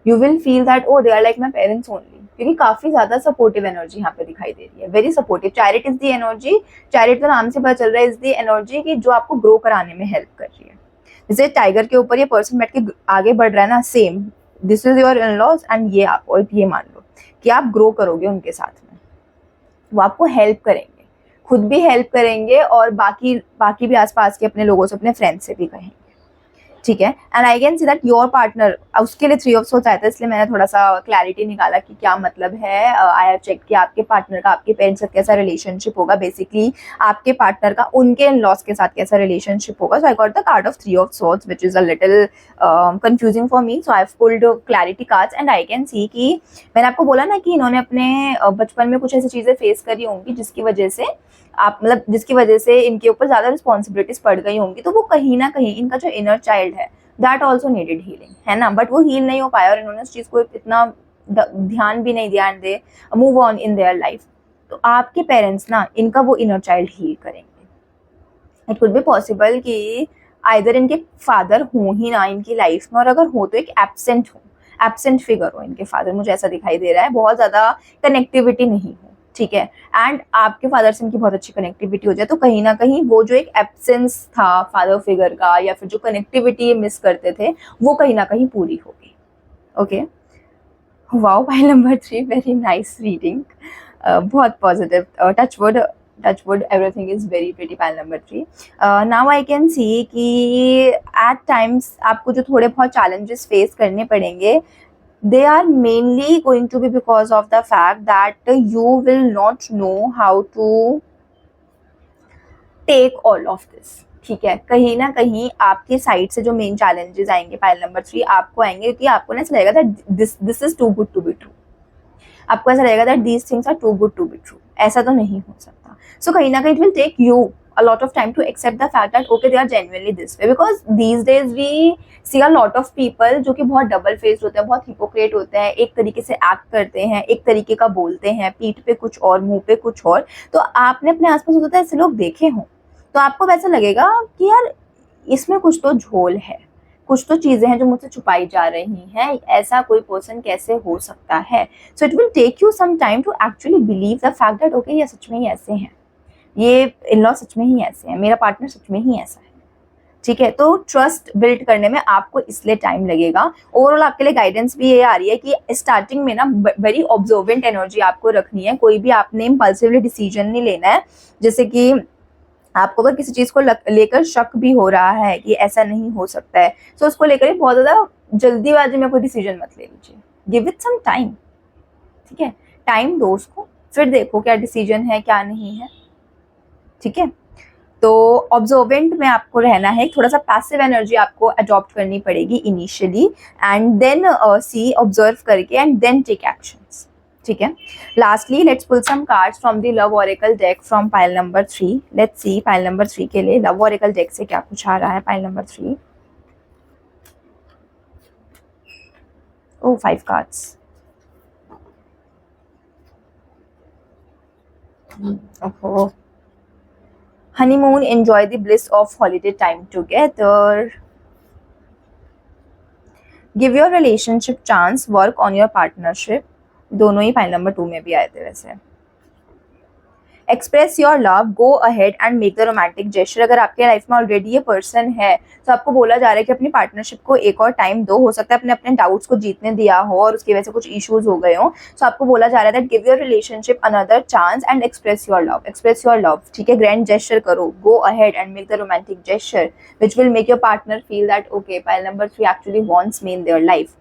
You will feel that oh they are like my parents only, क्योंकि काफी ज्यादा सपोर्टिव एनर्जी यहाँ पे दिखाई दे रही है। Very supportive. Chariot is the energy, chariot तो नाम से पता चल रहा है, इज द एनर्जी की जो आपको ग्रो कराने में हेल्प कर रही है। जैसे टाइगर के ऊपर ये पर्सन बैठ के आगे बढ़ रहा है ना, same this is your in laws and ये आप, और ये मान लो कि आप ग्रो करोगे उनके साथ में, वो आपको हेल्प करेंगे, खुद भी हेल्प करेंगे और बाकी भी आसपास के अपने लोगों से, अपने फ्रेंड्स से भी कहेंगे। ठीक है, and I can see that your partner, उसके लिए 3 ऑफ सोर्ड्स आया था, इसलिए मैंने थोड़ा सा क्लैरिटी निकाला कि क्या मतलब है। आई हैव चेक कि आपके पार्टनर का आपके पेरेंट्स से कैसा रिलेशनशिप होगा, बेसिकली आपके पार्टनर का उनके इन लॉज के साथ कैसा रिलेशनशिप होगा। So I got the card of 3 of swords which is a little confusing for me, so I have pulled clarity cards and I can see कि मैंने आपको बोला ना कि इन्होंने अपने बचपन में कुछ ऐसी चीजें फेस करी होंगी जिसकी वजह से जिसकी वजह से इनके ऊपर ज्यादा रिस्पॉन्सिबिलिटीज पड़ गई होंगी, तो वो कहीं ना कहीं इनका जो इनर चाइल्ड है दैट ऑल्सो नीडेड हीलिंग, है ना, बट वो हील नहीं हो पाया और इन्होंने उस चीज को इतना ध्यान भी नहीं दिया and they move on in their life. तो आपके पेरेंट्स ना इनका वो इनर चाइल्ड हील करेंगे। इट कुड बी पॉसिबल कि आइदर इनके फादर हो ही ना इनकी लाइफ में, और अगर हो तो एक एब्सेंट फिगर हो इनके फादर, मुझे ऐसा दिखाई दे रहा है, बहुत ज्यादा कनेक्टिविटी नहीं हो। ठीक है, एंड आपके फादर से इनकी बहुत अच्छी कनेक्टिविटी हो जाए, तो कहीं ना कहीं वो जो एक एब्सेंस था फादर फिगर का, या फिर जो कनेक्टिविटी मिस करते थे, वो कहीं ना कहीं पूरी होगी। Okay, wow, pile number 3, very nice reading, बहुत positive, touch wood everything is very pretty, pile number 3। Now I can see कि एट टाइम्स आपको जो थोड़े बहुत चैलेंजेस फेस करने पड़ेंगे, they are mainly going to be because of the fact that you will not know how to take all of this। ठीक है, कहीं ना कहीं आपके साइड से जो मेन चैलेंजेस आएंगे पाइल नंबर 3, आपको आएंगे क्योंकि आपको ना ऐसा लगेगा that this is too good to be true. आपको ऐसा लगेगा that these things are too good to be true, ऐसा तो नहीं हो सकता। सो कहीं ना कहीं it will take you a lot of time to accept the fact that okay, they are genuinely this way, because these days we see a lot of people जो कि बहुत डबल फेस्ड होते हैं, बहुत hypocrite होते हैं, एक तरीके से एक्ट करते हैं, एक तरीके का बोलते हैं, पीठ पे कुछ और मुंह पे कुछ और। तो आपने अपने आसपास होता है ऐसे लोग देखे हों, तो आपको वैसा लगेगा कि यार इसमें कुछ तो झोल है, कुछ तो चीजें हैं जो मुझसे छुपाई जा रही हैं, ऐसा कोई पर्सन कैसे हो सकता है। So it will take you some time to actually believe the fact that okay, ये सच में ही ऐसे हैं, ये इन लॉ सच में ही ऐसे हैं, मेरा पार्टनर सच में ही ऐसा है। ठीक है, तो ट्रस्ट बिल्ड करने में आपको इसलिए टाइम लगेगा। ओवरऑल आपके लिए गाइडेंस भी ये आ रही है कि स्टार्टिंग में ना वेरी ऑब्जर्वेंट एनर्जी आपको रखनी है, कोई भी आपने इम्पल्सिवली डिसीजन नहीं लेना है। जैसे कि आपको अगर किसी चीज को लेकर शक भी हो रहा है कि ऐसा नहीं हो सकता है, तो उसको लेकर बहुत ज्यादा जल्दीबाजी में कोई डिसीजन मत ले लीजिए, गिव इट सम टाइम। ठीक है, टाइम दो उसको, फिर देखो क्या डिसीजन है क्या नहीं है। ठीक है, तो ऑब्जर्वेंट में आपको रहना है, थोड़ा सा पैसिव एनर्जी आपको अडॉप्ट करनी पड़ेगी initially, and then see observe करके एंड देन टेक एक्शंस। ठीक है, lastly let's pull some cards from the love oracle deck from pile number 3। Let's see pile number 3 के लिए लव ऑरेकल डेक से क्या कुछ आ रहा है। पाइल नंबर 3, ओह 5 कार्ड्स, ओहो, honeymoon, enjoy the bliss of holiday time together, give your relationship chance, work on your partnership। दोनों ही file number 2 में भी आए थे वैसे। Express your love, go ahead and make the romantic gesture. अगर आपके life में ऑलरेडी ये पर्सन है, तो आपको बोला जा रहा है कि अपनी पार्टनरशिप को एक और टाइम दो। हो सकता है अपने अपने डाउट्स को जीतने दिया हो और उसकी वजह से कुछ इश्यूज हो गए हो, तो आपको बोला जा रहा है that give your relationship another chance and express your love, express your love. ठीक है, ग्रैंड जेस्चर करो, go ahead and make the romantic gesture which will make your partner feel that okay, pile number 3 actually wants me in their life.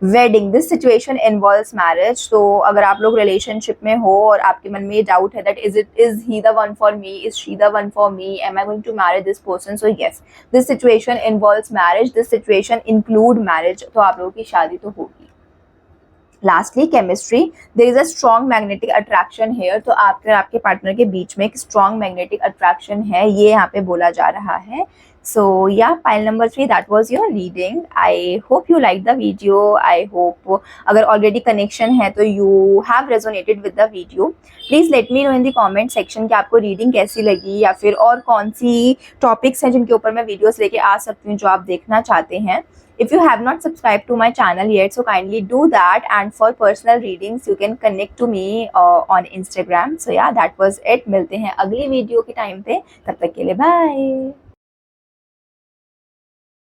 Wedding, this situation involves marriage. तो अगर आप लोग relationship में हो और आपके मन में ये डाउट है that is he the one for me, is she the one for me, am I going to marry this person, so yes, this situation involves marriage, this situation include marriage. तो आप लोगों की शादी तो होगी। Lastly chemistry, there is a strong magnetic attraction here. तो आपके partner के बीच में एक स्ट्रॉन्ग मैग्नेटिक अट्रैक्शन है, ये यहाँ पे बोला जा रहा है। So yeah, pile number 3, that was your reading. I hope you liked the video. I hope अगर already connection है तो you have resonated with the video. Please let me know in the comment section कि आपको reading कैसी लगी, या फिर और कौन सी topics हैं जिनके ऊपर मैं videos लेके आ सकती हूँ जो आप देखना चाहते हैं। If you have not subscribed to my channel yet, so kindly do that. And for personal readings, you can connect to me on Instagram. So yeah, that was it. मिलते हैं अगली वीडियो के टाइम पे, तब तक के लिए bye.